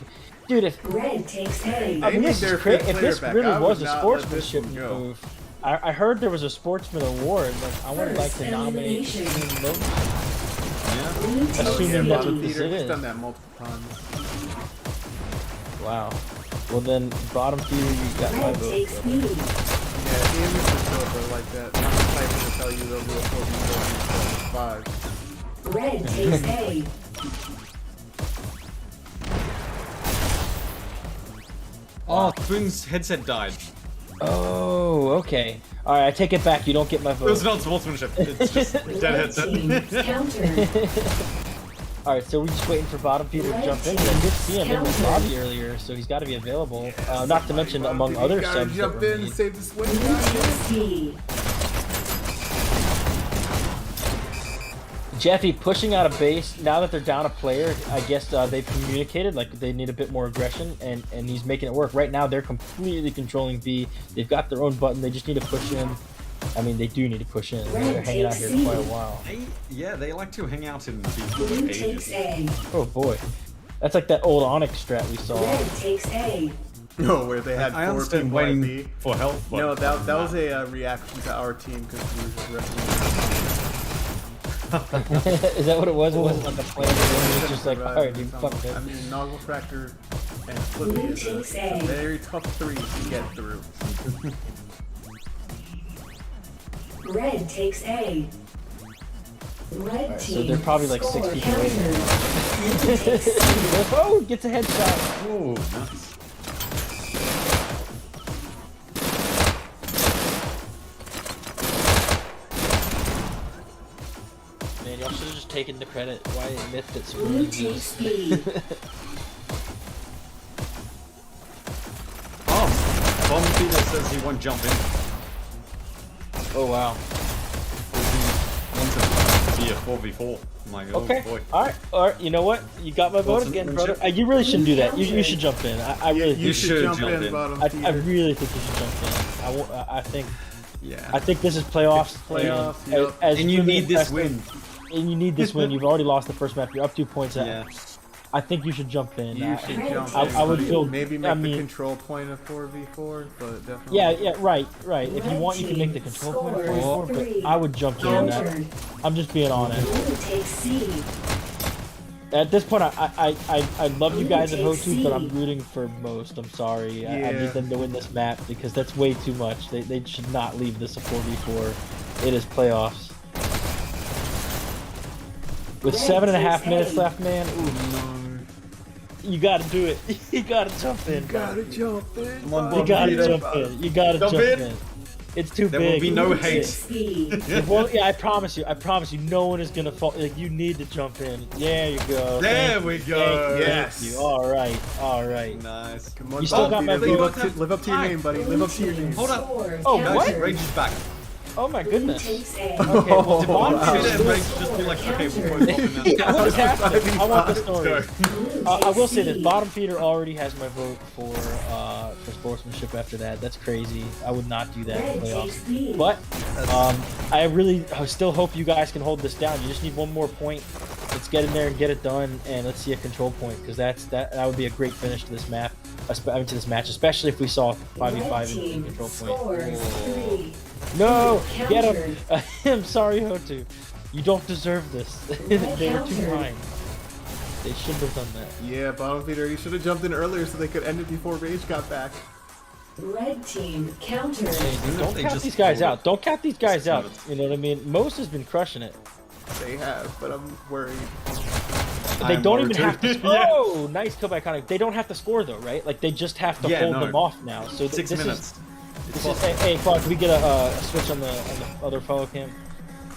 Dude, if Red takes A. I mean, need this their is crazy. fifth If this player back. really I was would a not let this sportsmanship one go. move, I heard there was a sportsman award. Like, I would like to First nominate elimination. Team Most. Yeah. Blue takes Assuming Yeah, that's C. what bottom this feeder. He's is. done that multiple times. Wow. Well then, bottom feeder, you got my Red vote. takes brother. B. Yeah, he used to show up like that. Type to tell you they'll do a 4v4 5. Red takes A. Oh, Spoon's headset died. Oh, okay. All right, I take it back. You don't get my It was vote. not sportsmanship. It's just dead Red team headset. counter. All right, so we're just waiting for bottom feeder to jump in. I did see him in the lobby earlier, so he's got to be available. Not to mention among other You gotta subs that jump were in and made. save this win. Blue takes D. Jeffy pushing out of base. Now that they're down a player, I guess they've communicated like they need a bit more aggression, and he's making it work. Right now, they're completely controlling B. They've got their own button. They just need to push in. I mean, they do need to push in. They're hanging out here quite a while. They like to hang out in Blue B takes ages. A. Oh boy, that's like that old Onyx strat we saw. Red takes A. No, where they had I 4 understand people at waiting B. for help. But No, that was a reaction to our team because we were just wrestling. Is that what it was? It wasn't like a plan. It was just like, all right, you fuck I it. mean, Noggle Fractor and Flippy is Takes a A. very tough 3 to get through. Red takes A. Red so team they're probably like score 60 to 80. counters. Blue takes C. Oh, gets a headshot. Oh, nice. Man, y'all should have just taken the credit. Why admit that Blue Spoon takes is B. Oh, Bomb Feeder says he won't jump in. Oh wow. He wants it to be a 4v4. I'm like, oh Okay. boy. All right. You know what? You got my vote again, brother. You really shouldn't do that. You should jump in. I really You think. should jump jump in, in. bottom I feeder. really think you should jump in. I think. Yeah. I think this is playoffs. It's playoffs, and, yep. as you really need this impressive- And you need this win. You've already lost the first map. You're up 2 points. Yeah. I think you should jump in. You should jump I- in. I would feel- maybe make I the mean- control point a 4v4, but definitely. Yeah, right. If you Red want, you can make the team control point scores 4, but 3. I would jump in. Countered. I'm just being honest. Blue takes C. At this point, I love you guys at Blue HOTU, but I'm takes C. rooting for most. I'm sorry. I Yeah. need them to win this map because that's way too much. They should not leave this a 4v4. It is playoffs. With Red 7.5 takes minutes A. left, man. Ooh, You gotta do it. You gotta jump in. Gotta jump in. Come on, You Bottom gotta feeder. jump in. You gotta Jump jump in. in. It's too There big. will be no It's hate. Speed. big. Well, yeah, I promise you. No one is gonna fall. Like, you need to jump in. There you go. There Thank we you. go. Thank Yes. you. All right. All right. Nice. Come on, You still got my Live vote. up to your name, buddy. Live up to your name. Hold up. Score Oh, counter. what? Guys, Rage is back. Oh my goodness. Takes A. Okay, well, Devon Peter and still- Rage just be like, okay, we'll both pop in now. Fantastic. I want the story. Let's go. I will say this: Bottom feeder already has my vote for sportsmanship. After that, that's crazy. I would not do that in Red playoffs. takes lead. But I still hope you guys can hold this down. You just need one more point. Let's get in there and get it done, and let's see a control point because that would be a great finish to this map. To this match, especially if we saw 5v5 Red in team control scores point. 3. No, get Countered. him! I'm sorry, HOTU. You don't deserve this. They were too Countered. kind. They shouldn't have done that. Yeah, bottom feeder, you should have jumped in earlier so they could end it before Rage got back. Red team countered. Don't They count just these guys hold out. Don't count these guys Just out. hold it. You know what I mean? Most has been crushing it. They have, but I'm worried. They I'm don't worried even too. have to score. Yeah. Oh, nice kill by Iconic. They don't have to score though, right? Like they just have to Yeah, hold no. them off now. So 6 this minutes. is hey, Clark, can we get a switch on the other follow cam?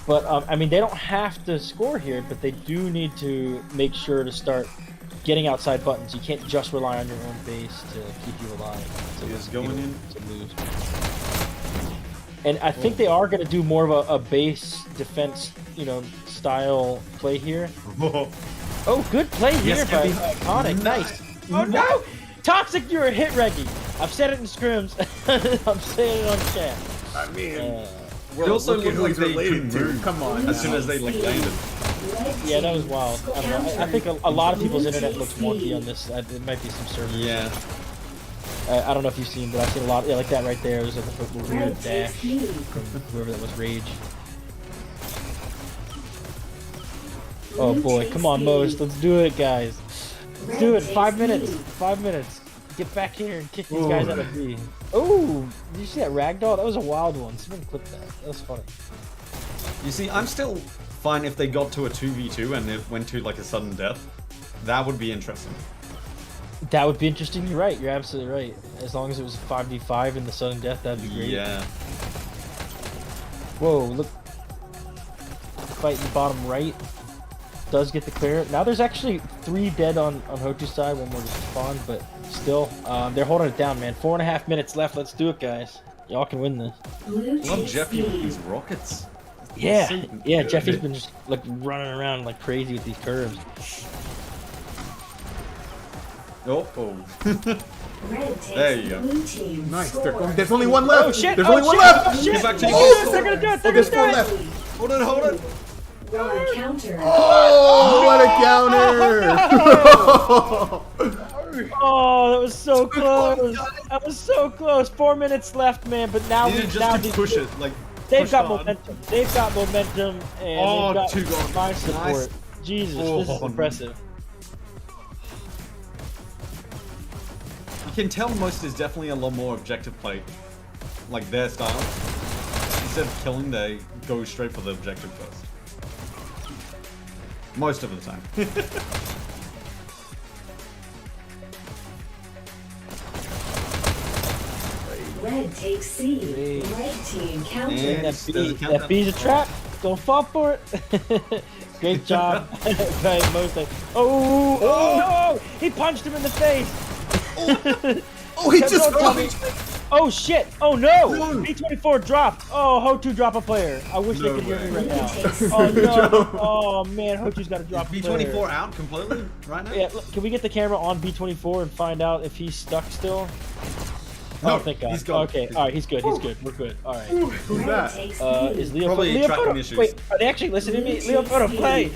But I mean, they don't have to score here, but they do need to make sure to start getting outside buttons. You can't just rely on your own base to keep you alive. He is going in. To lose. And I think they are going to do more of a base defense, style play here. Oh, good play here Yes, by Gabby. Iconic. Nice. Oh no! Toxic, you're a hit reggie. I've said it in scrims. I'm saying it on chat. I mean, They also look at look like who they he's related couldn't to. move Come on. as soon as they landed. Red Yeah, that was team wild. I don't know. I think a lot of people's internet looks wonky on this. It might be some server. Yeah. I don't know if you've seen, but I've seen a lot. Yeah, like that right there. There's a weird Red dash takes lead. from whoever that was. Rage. Oh boy, come on, Most. Let's do it, guys. Let's do it. 5 minutes. 5 minutes. Get back here and kick these guys out of B. Oh, did you see that ragdoll? That was a wild one. Someone clipped that. That was funny. You see, I'm still fine if they got to a 2v2 and it went to like a sudden death. That would be interesting. That would be interesting. You're right. You're absolutely right. As long as it was 5v5 in the sudden death, that'd be great. Yeah. Whoa, look. Fight in the bottom right. Does get the clear. Now there's actually 3 dead on HOTU's side. 1 more just spawned, but still. They're holding it down, man. 4.5 minutes left. Let's do it, guys. Y'all can win this. Blue Love takes Jeffy with lead. these rockets. Yeah. So Yeah, good. Jeffy's been just like running around like crazy with these curves. Oh. Red takes There you go. blue team Nice. scores. There's only one left. Oh shit! There's oh, only one shit, left. Oh shit! Get back to the Oh, game. they're gonna do it! They're there's gonna 4 do it! left. Hold it, hold it. One counter. Oh, what a counter! Oh, that was so close! That was so close. 4 minutes left, man. But now, You need now just to push it, like they've push got hard. momentum. They've got momentum, and Oh, they've got 2 gone. my support. Nice. Jesus, this is Oh. impressive. You can tell most is definitely a lot more objective play, like their style. Instead of killing, they go straight for the objective first. Most of the time. Red takes C. Red team counter. And- That, Does it count that that? B's a trap. Don't fall for it. Great job by most. Oh, no! He punched him in the face. Oh, he just Don't tell me- Oh shit! Oh no! B24 dropped. Oh, HOTU drop a player. I wish they No could hear me way. right now. Oh no! Oh man, HOTU's got to drop a player. B24 out completely right now? Yeah, look, can we get the camera on B24 and find out if he's stuck still? No, Oh, thank God. he's gone. Okay, all right, he's good. He's good. We're good. All right. Who's Red that? takes Is lead. Leo? Probably Leo tracking Photo- issues. Wait, are they actually listening to me? Leo Photo, play.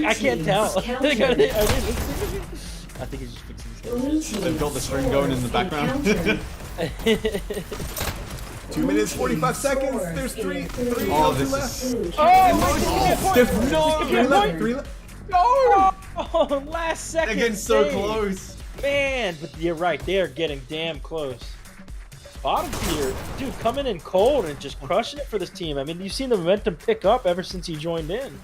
I can't tell. Are they listening to me? I think he's just fixing his head. Blue team They've got the string going in the scores background. counter. 2 minutes 45 seconds. There's three Oh, LT this left. is... Blue Oh, There's no, three left. 3 left. Oh, last second. They're getting so save. close. Man, but you're right. They are getting damn close. Bottom tier, dude, coming in cold and just crushing it for this team. I mean, you've seen the momentum pick up ever since he joined in.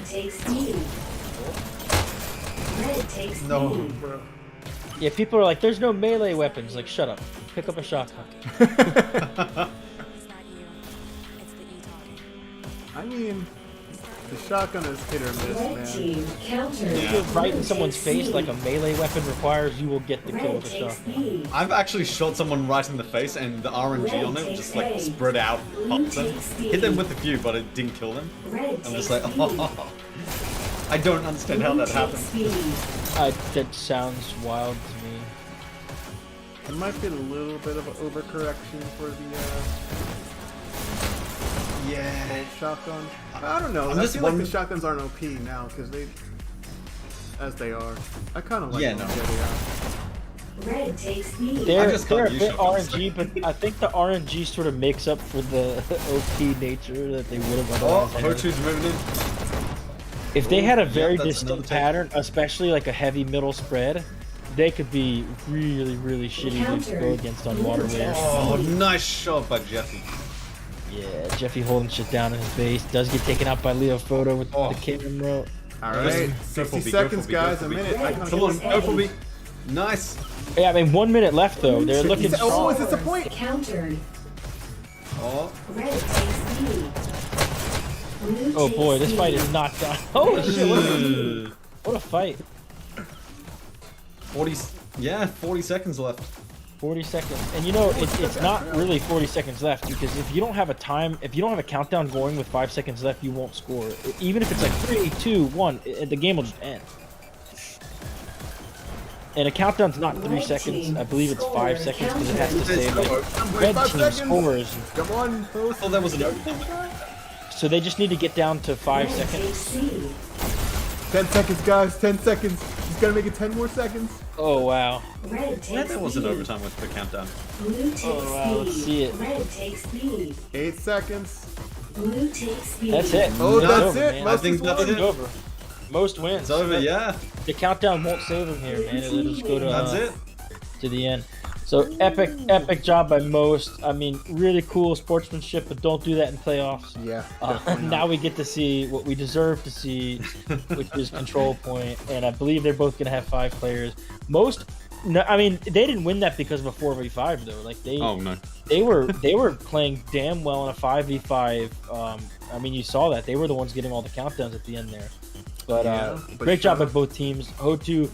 takes B. Red takes No, B. bro. Yeah, people are like, there's no melee weapons. Like, shut up. Pick up a shotgun. I mean, the shotgun is hit or miss, Red man. team counter. If you're right in someone's face like a melee weapon requires, you will get the kill Red with a takes shotgun. B. I've actually shot someone right in the face, and the RNG on it just like spread out, popped them, hit them with a few, but it didn't kill them. Red I'm just takes like, B. oh, I don't understand how Blue that happened. takes B. That sounds wild to me. It might be a little bit of an overcorrection for the Yeah. shotgun. I don't know. I'm I just feel like the wondering- shotguns aren't OP now because as they are. I kind of like Yeah, them no. the way they are. Red takes B. They're just a can't use bit shotguns. RNG, but I think the RNG sort of makes up for the OP nature that they would have Oh, otherwise had. HOTU's moving in. If they had a very that's distinct another take. pattern, especially like a heavy middle spread, they could be really, really shitty to Counter. go against on water waves. Oh, nice shot by Jeffy. Yeah, Jeffy holding shit down in his base. Does get taken out by Leo Photo with Oh. the camera. All right, Go for 60 B, seconds, go for B, go guys. for A B. minute. I kinda Come on, get- go for me. Nice. Yeah, I mean, 1 minute left though. They're looking Oh, strong. is this a point? Countered. Oh, Red takes B. Blue Oh takes boy, this B. fight is not done. Holy shit, what a fight. 40 seconds left. 40 seconds. And you know, it's not really 40 seconds left because if you don't have a countdown going with 5 seconds left, you won't score. Even if it's like 3, 2, 1, the game will just end. And a countdown's not 3 seconds. I believe it's 5 seconds because it has to say like red 5 team seconds. scores. Come on, post. Oh, that was an overtime. So they just need to get down to 5 Red takes seconds. C. 10 seconds, guys. 10 seconds. He's gonna make it 10 more seconds. Oh wow. Red Yeah, takes that was an B. overtime with the countdown. Blue takes wow, B. let's see it. Red takes B. 8 seconds. Blue takes B. That's it. Oh, It's that's over, it. man. Most I think is that's won. it. It's over. Most wins. It's over, yeah. The countdown won't save him here, man. It'll just go to That's it. to the end. So epic job by Most. I mean, really cool sportsmanship, but don't do that in playoffs. Yeah. definitely not. Now we get to see what we deserve to see, which is control point, and I believe they're both gonna have 5 players. Most, no, I mean, they didn't win that because of a 4v5 though. Like Oh, no. they were playing damn well in a 5v5. I mean, you saw that they were the ones getting all the countdowns at the end there. But, Yeah, but great job by sure. both teams. HOTU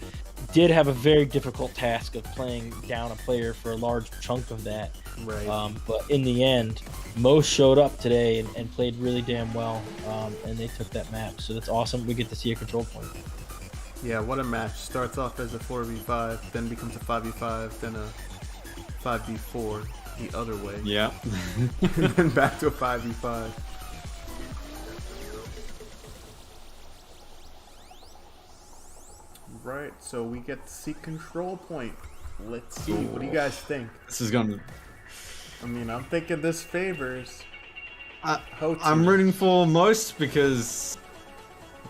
did have a very difficult task of playing down a player for a large chunk of that. Right. But in the end, Most showed up today and played really damn well, and they took that map. So that's awesome. We get to see a control point. Yeah, what a match. Starts off as a 4v5, then becomes a 5v5, then a 5v4 the other way. Yeah. And then back to a 5v5. Right, so we get to see control point. Let's see. What do you guys think? This is going to... I mean, I'm thinking this favors HOTU. I'm rooting for Most because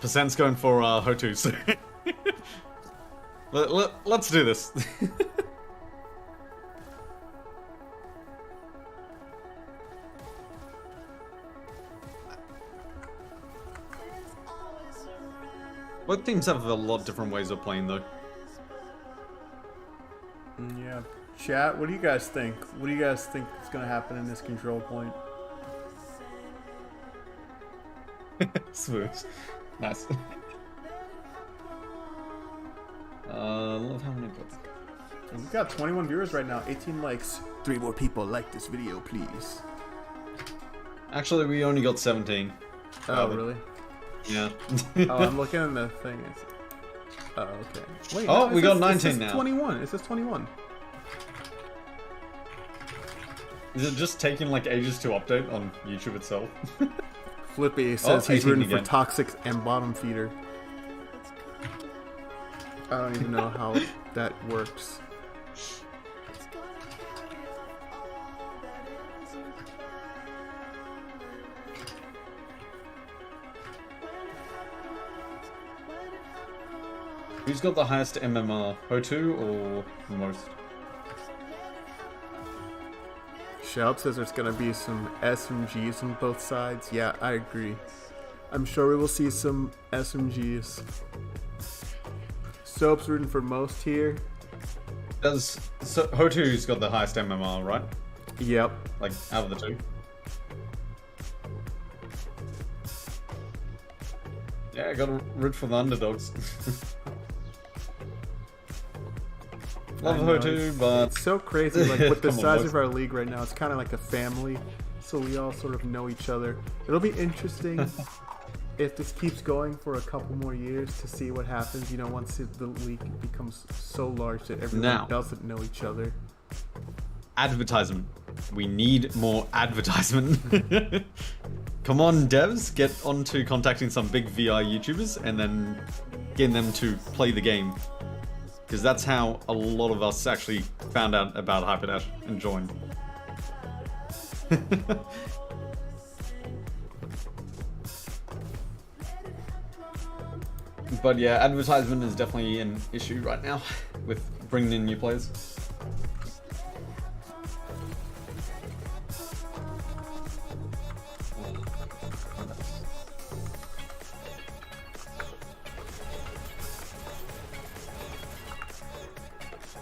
percent's going for HOTU. So let's do this. Both teams have a lot of different ways of playing, though. Yeah. Chat, what do you guys think? What do you guys think is going to happen in this control point? Smooth. Nice. Love how many votes. We've got 21 viewers right now, 18 likes. 3 more people like this video, please. Actually, we only got 17. Oh, really? Yeah. Oh, I'm looking at the thing. Oh, okay. Wait, Oh, it we got says- 19 it says now. 21. It says 21. Is it just taking like ages to update on YouTube itself? Flippy says he's 18 rooting for again. Toxic and Bottom Feeder. I don't even know how that works. Who's got the highest MMR? HOTU or Most? Shelp says there's gonna be some SMGs on both sides. Yeah, I agree. I'm sure we will see some SMGs. Soap's rooting for most here. So HOTU's got the highest MMR, right? Yep. Like out of the two. Yeah, I gotta root for the underdogs. Love I know, HOTU, but it's so crazy. Like with the Come on, size boys. of our league right now, it's kind of like a family. So we all sort of know each other. It'll be interesting if this keeps going for a couple more years to see what happens. You know, once the league becomes so large that everyone Now. doesn't know each other. advertisement. We need more advertisement. Come on, devs, get onto contacting some big VR YouTubers and then getting them to play the game. Because that's how a lot of us actually found out about Hyperdash and joined. But yeah, advertisement is definitely an issue right now with bringing in new players.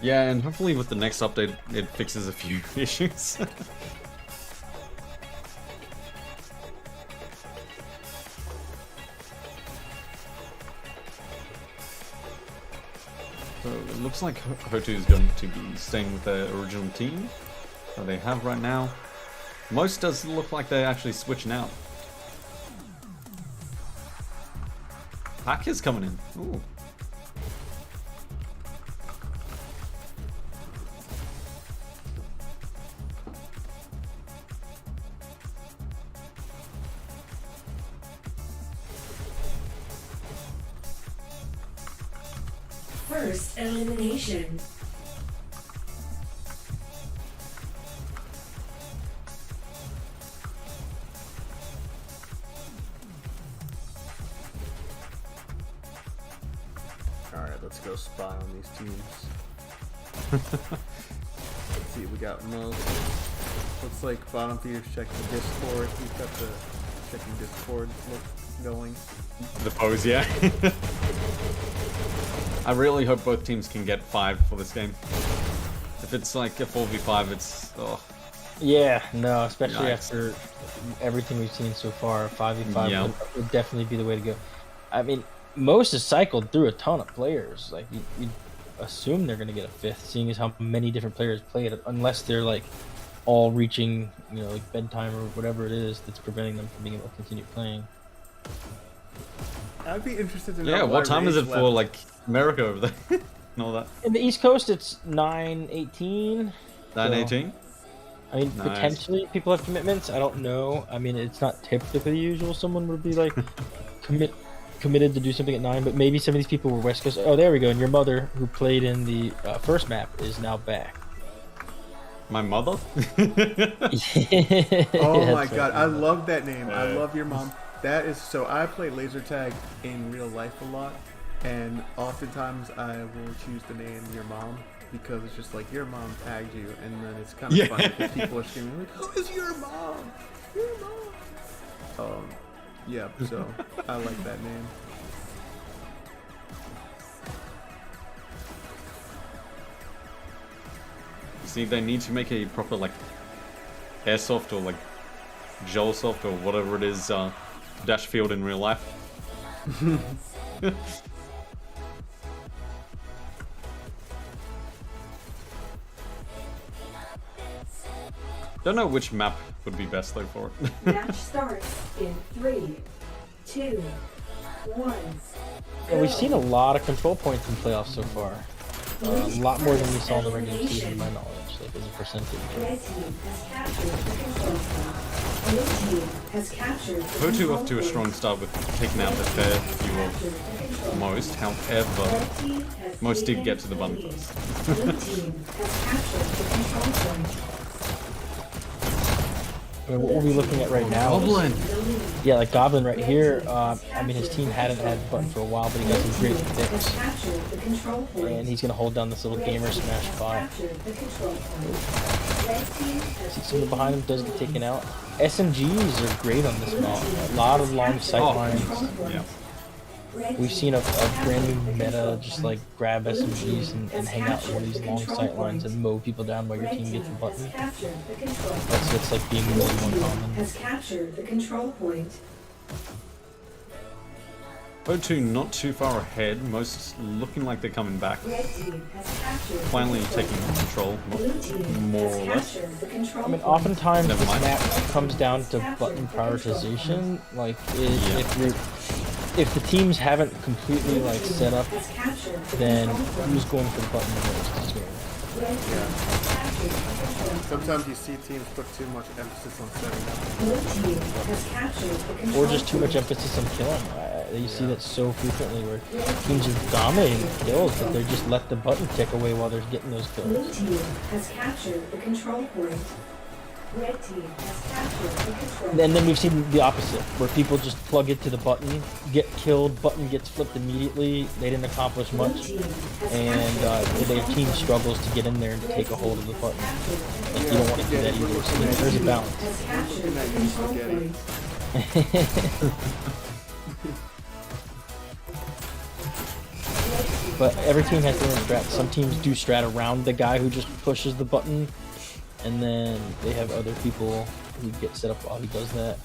Yeah, and hopefully with the next update, it fixes a few issues. So it looks like HOTU is going to be staying with their original team that they have right now. Most does look like they're actually switching out. Hackers coming in. Ooh. First elimination. Alright, let's go spy on these teams. Let's see, we got most. Looks like bottom feeders check the Discord. We've got the checking Discord look going. The pose, yeah. I really hope both teams can get 5 for this game. If it's like a 4v5, it's... Oh. Yeah, no, especially Yikes. after everything we've seen so far, 5v5 Yeah. would definitely be the way to go. I mean, most has cycled through a ton of players. Like, you assume they're going to get a 5th, seeing as how many different players play it, unless they're, like, all reaching, you know, like bedtime or whatever it is that's preventing them from being able to continue playing. I'd be interested to know. Yeah, what time is it race for, left. like, America over there? And all that. In the East Coast, it's 9:18. 9:18? I mean, Nice. potentially people have commitments. I don't know. I mean, it's not typically usual. Someone would be like committed to do something at 9, but maybe some of these people were West Coast. Oh, there we go. And your mother, who played in the first map, is now back. My mother? Oh my god, I love that name. I love your mom. That is so. I play laser tag in real life a lot, and oftentimes I will choose the name your mom because it's just like your mom tagged you, and then it's kind of Yeah. funny because people are screaming like, "Who is your mom? Your mom?" Yeah. So I like that name. See, they need to make a proper, like, airsoft or, like, gelsoft or whatever it is, dash field in real life. Don't know which map would be best, though, for it. Match starts in 3, 2, 1. Yeah, we've seen a lot of control points in playoffs so far. A lot more than we saw in the regular season, to my knowledge, like as a percentage. Red team has captured the control point. Blue team has captured the HOTU control off to a point. strong start with taking out the fair few of most. However, Red team has most did taken get to the the button lead. first. Blue team has captured the control point. I mean, what we're we looking at right now? Goblin! The lead. Yeah, like Goblin right here. I mean, his team hadn't had button for a while, but he got some great Has picks, captured the control point. and he's gonna hold down this little gamer smash Has bot. captured the control point. Red team has See someone behind him does get taken out. SMGs are great on this map. A lot of long sight lines. Yeah. We've seen a brand new meta just like grab SMGs and hang out in one of these long sight lines and mow people down while your team gets the button. captured the control point. That's what's like being really more common. Has captured the control point. HOTU not too far ahead, most looking like they're coming back. Red team has captured the Finally control taking point. control, Blue team more has or less. captured the control I mean, point. oftentimes Never this mind. map comes down to button prioritization. Like, if the teams haven't completely like set up, Has captured the then control point. who's going for the button the most is where. Red team has captured the control point. Sometimes you see teams put too much emphasis on setting up. Blue team has captured the control Or just too much point. emphasis on killing. You see that so frequently where teams are dominating kills, but they just let the button tick away while they're getting those Blue kills. team has captured the control point. Red team has captured the control point. And then we've seen the opposite, where people just plug it to the button, get killed, button gets flipped immediately, they didn't accomplish much, and their team struggles to get in there and to take a hold of the button. Like, you don't want to do that either, so there's a balance. Has captured Looking the at you, control spaghetti. point. But every team has their own strat. Some teams do strat around the guy who just pushes the button, and then they have other people who get set up while he does that.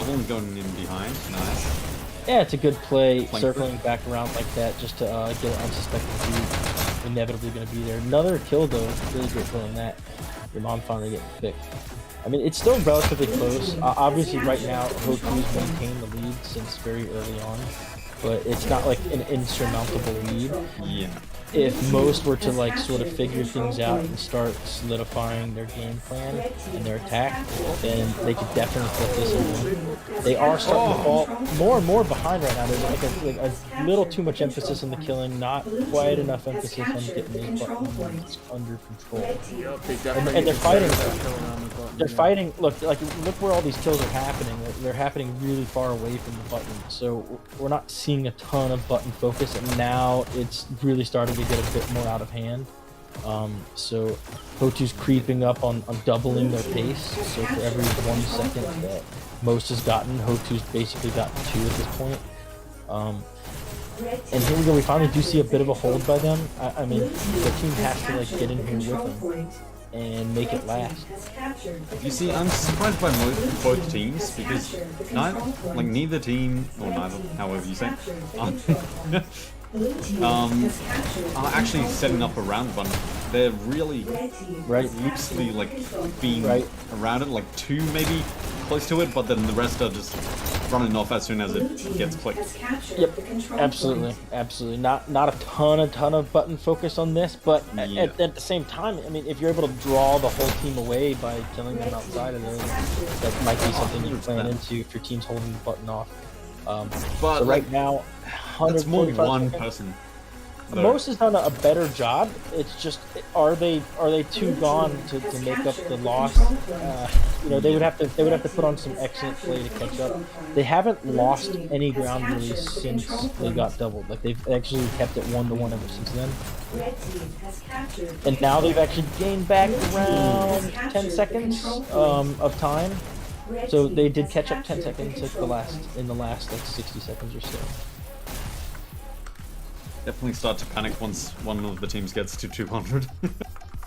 Everyone going in behind, nice. Yeah, it's a good play, Flank circling back around like that just to get an unsuspecting dude inevitably going to be there. Another kill though, really great kill on that. Your mom finally getting picked. I mean, it's still relatively close. Obviously, right now, HOTU's maintained the lead since very early on, but it's not like an insurmountable lead. Yeah. If most were to like sort of figure things out and start solidifying their game plan and their attack, then they could definitely flip this and win. They are starting to fall more and more behind right now. There's like a little too much emphasis on the killing, not quite enough emphasis on getting those buttons under control. Yup, they definitely And they're need to set fighting. up kill around the button, They're yeah. fighting. Look where all these kills are happening. They're happening really far away from the button. So we're not seeing a ton of button focus, and now it's really starting to get a bit more out of hand. So HOTU's creeping up on doubling their pace. So for every 1 second that most has gotten, HOTU's basically gotten 2 at this point. And here we go. We finally do see a bit of a hold by them. I mean, the team has to like get in here with them and make it last. You see, I'm surprised by both teams because neither team, or neither, however you say, are actually setting up around the button. They're really Right. loosely like being Right. around it, like 2 maybe close to it, but then the rest are just running off as soon as it gets clicked. Yep, absolutely. Not a ton of button focus on this, but Yeah. at the same time, I mean, if you're able to draw the whole team away by killing them outside of there, that might be something you plan into if your team's holding the button off. But So like, right now, that's more 145 one seconds. person. though. Most has done a better job. It's just, are they too gone to make up the loss? You know, they would have to put on some excellent play to catch up. They haven't lost any ground really since they got doubled. Like they've actually kept it 1-1 ever since then. And now they've actually gained back around 10 seconds of time. So they did catch up 10 seconds in the last like 60 seconds or so. Definitely start to panic once one of the teams gets to 200.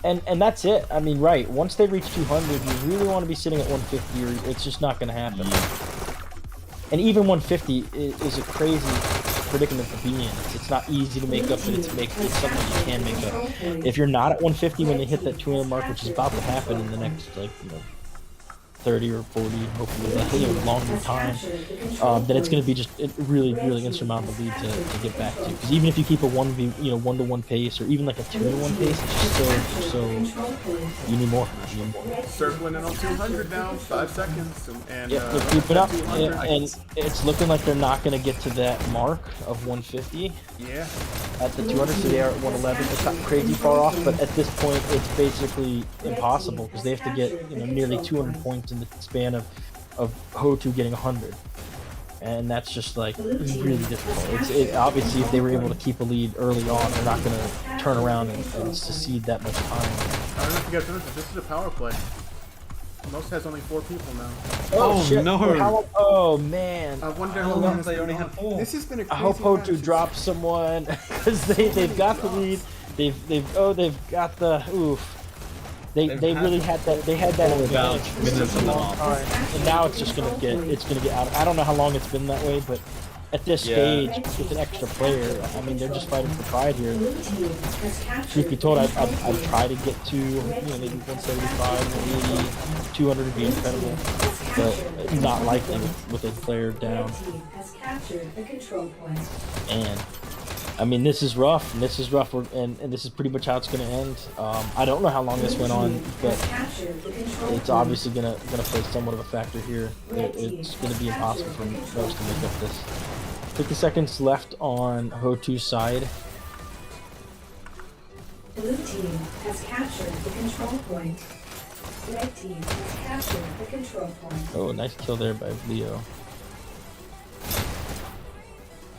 And that's it. I mean, right. Once they reach 200, you really want to be sitting at 150, or it's just not going to happen. And even 150 is a crazy predicament to be in. It's not easy to make up, but it's something you can make up. If you're not at 150 when they hit that 200 mark, which is about to happen in the next 30 or 40, hopefully longer time, then it's going to be just a really insurmountable lead to get back to. Because even if you keep a 1-to-1 pace, or even like a 2-to-1 pace, it's just so you need more. Circling in on 200 now, 5 seconds, and Yeah, they're creeping up, 200. and it's looking like they're not going to get to that mark of 150 Yeah, at the 200, so they are at 111. It's not crazy far off, but at this point, it's basically impossible because they have to get nearly 200 points in the span of of HOTU getting 100. And that's just like really difficult. Obviously, if they were able to keep a lead early on, they're not going to turn around and secede that much time. I don't know if you guys noticed, this is a power play. Most has only 4 people now. Oh, shit. no. Oh man. I wonder how long they only had 4. This has been a crazy I hope HOTU match. drops someone because they've got the lead. They've got the oof. They really had that. They had that about advantage for minutes such a and a long half. time, and now it's gonna get out. I don't know how long it's been that way, but at this stage, with an extra player, I mean, they're just fighting for pride here. Blue team has captured Truth be told, I'd try to get to maybe 175, 180, 200 would be incredible, but not likely with a player down. Red team has captured the control point. And I mean, this is rough, and this is rough, and this is pretty much how it's going to end. I don't know how long this went on, but Captured the control it's obviously gonna play somewhat of a factor here. It's gonna be impossible for most to make up this. 50 seconds left on HOTU's side. Blue team has captured the control point. Red team has captured the control point. Oh, nice kill there by Leo.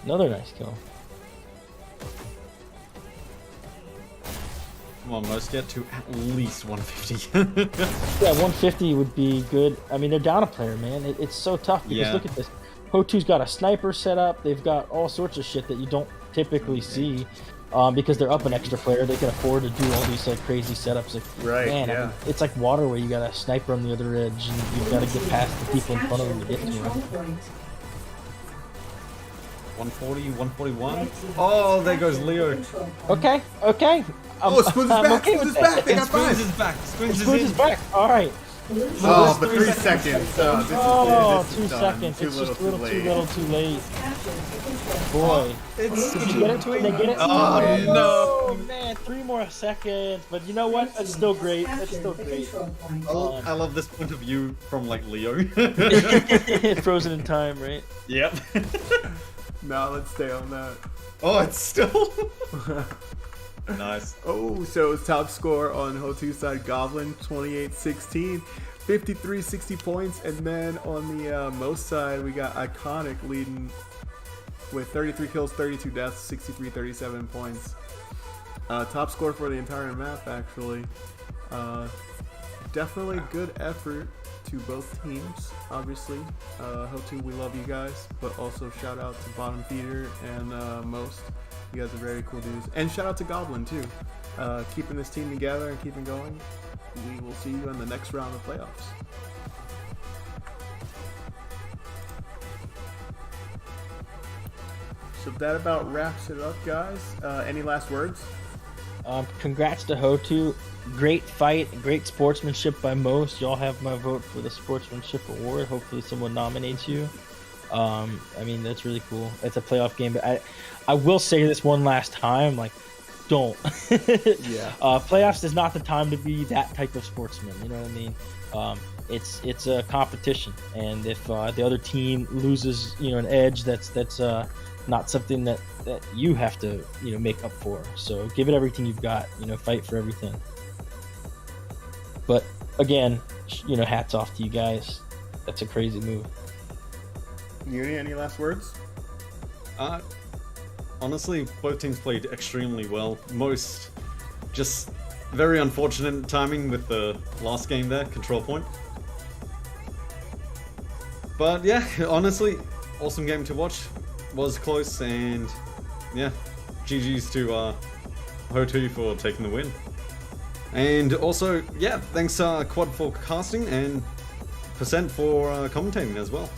Another nice kill. Come on, most get to at least 150. Yeah, 150 would be good. I mean, they're down a player, man. It's so tough because Yeah. look at this. HOTU's got a sniper set up. They've got all sorts of shit that you don't typically see. Because they're up an extra player, they can afford to do all these like crazy setups. Like, Right, man, I yeah. mean, it's like water where you got a sniper on the other edge, and you've got to get past the people in front of them to get to Control them. point. 140, 141. Oh, there goes Leo. Okay, okay. Oh, Spoons is I'm back! okay Spoons with is back! They And got Spoons 5! is back. Spoons Spoons is is in. back. All right. Oh, but 3 seconds. So this Oh, is 2 done. seconds. Too It's little, just a little too too late. little, too late. Boy. It's Did you get it? Did they get it? Oh, no. Man, 3 more seconds. But you know what? It's still great. It's still great. Oh, I love this point of view from like Leo. Frozen in time, right? Yep. Now let's stay on that. Oh, it's still. Nice. Oh, so it's top score on HOTU's side, Goblin, 28-16, 53-60 points. And then on the most side, we got Iconic leading with 33 kills, 32 deaths, 63-37 points. Top score for the entire map, actually. Definitely good effort to both teams, obviously. HOTU, we love you guys, but also shout out to Bottom Feeder and Most. You guys are very cool dudes. And shout out to Goblin, too. Keeping this team together and keeping going. We will see you in the next round of playoffs. So that about wraps it up, guys. Any last words? Congrats to HOTU. Great fight, great sportsmanship by most. Y'all have my vote for the sportsmanship award. Hopefully someone nominates you. I mean, that's really cool. It's a playoff game, but I will say this one last time, like, don't. Yeah. Playoffs is not the time to be that type of sportsman. You know what I mean? It's a competition, and if the other team loses, an edge, that's not something that you have to make up for. So give it everything you've got. Fight for everything. But again, hats off to you guys. That's a crazy move. Uni, any last words? Honestly, both teams played extremely well. Most just very unfortunate timing with the last game there, control point. But yeah, honestly, awesome game to watch. Was close, and yeah, GG's to HOTU for taking the win. And also, yeah, thanks Quad for casting and Percent for commentating as well.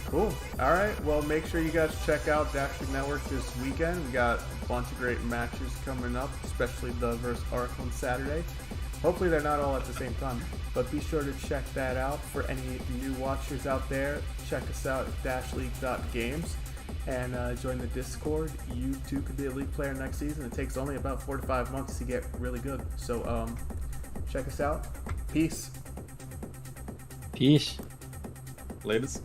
Cool. All right. Well, make sure you guys check out Dash League Network this weekend. We got a bunch of great matches coming up, especially the versus Arc on Saturday. Hopefully they're not all at the same time, but be sure to check that out. For any new watchers out there, check us out at dashleague.games and join the Discord. You too could be a league player next season. It takes only about 4 to 5 months to get really good. So check us out. Peace. Peace. Latest.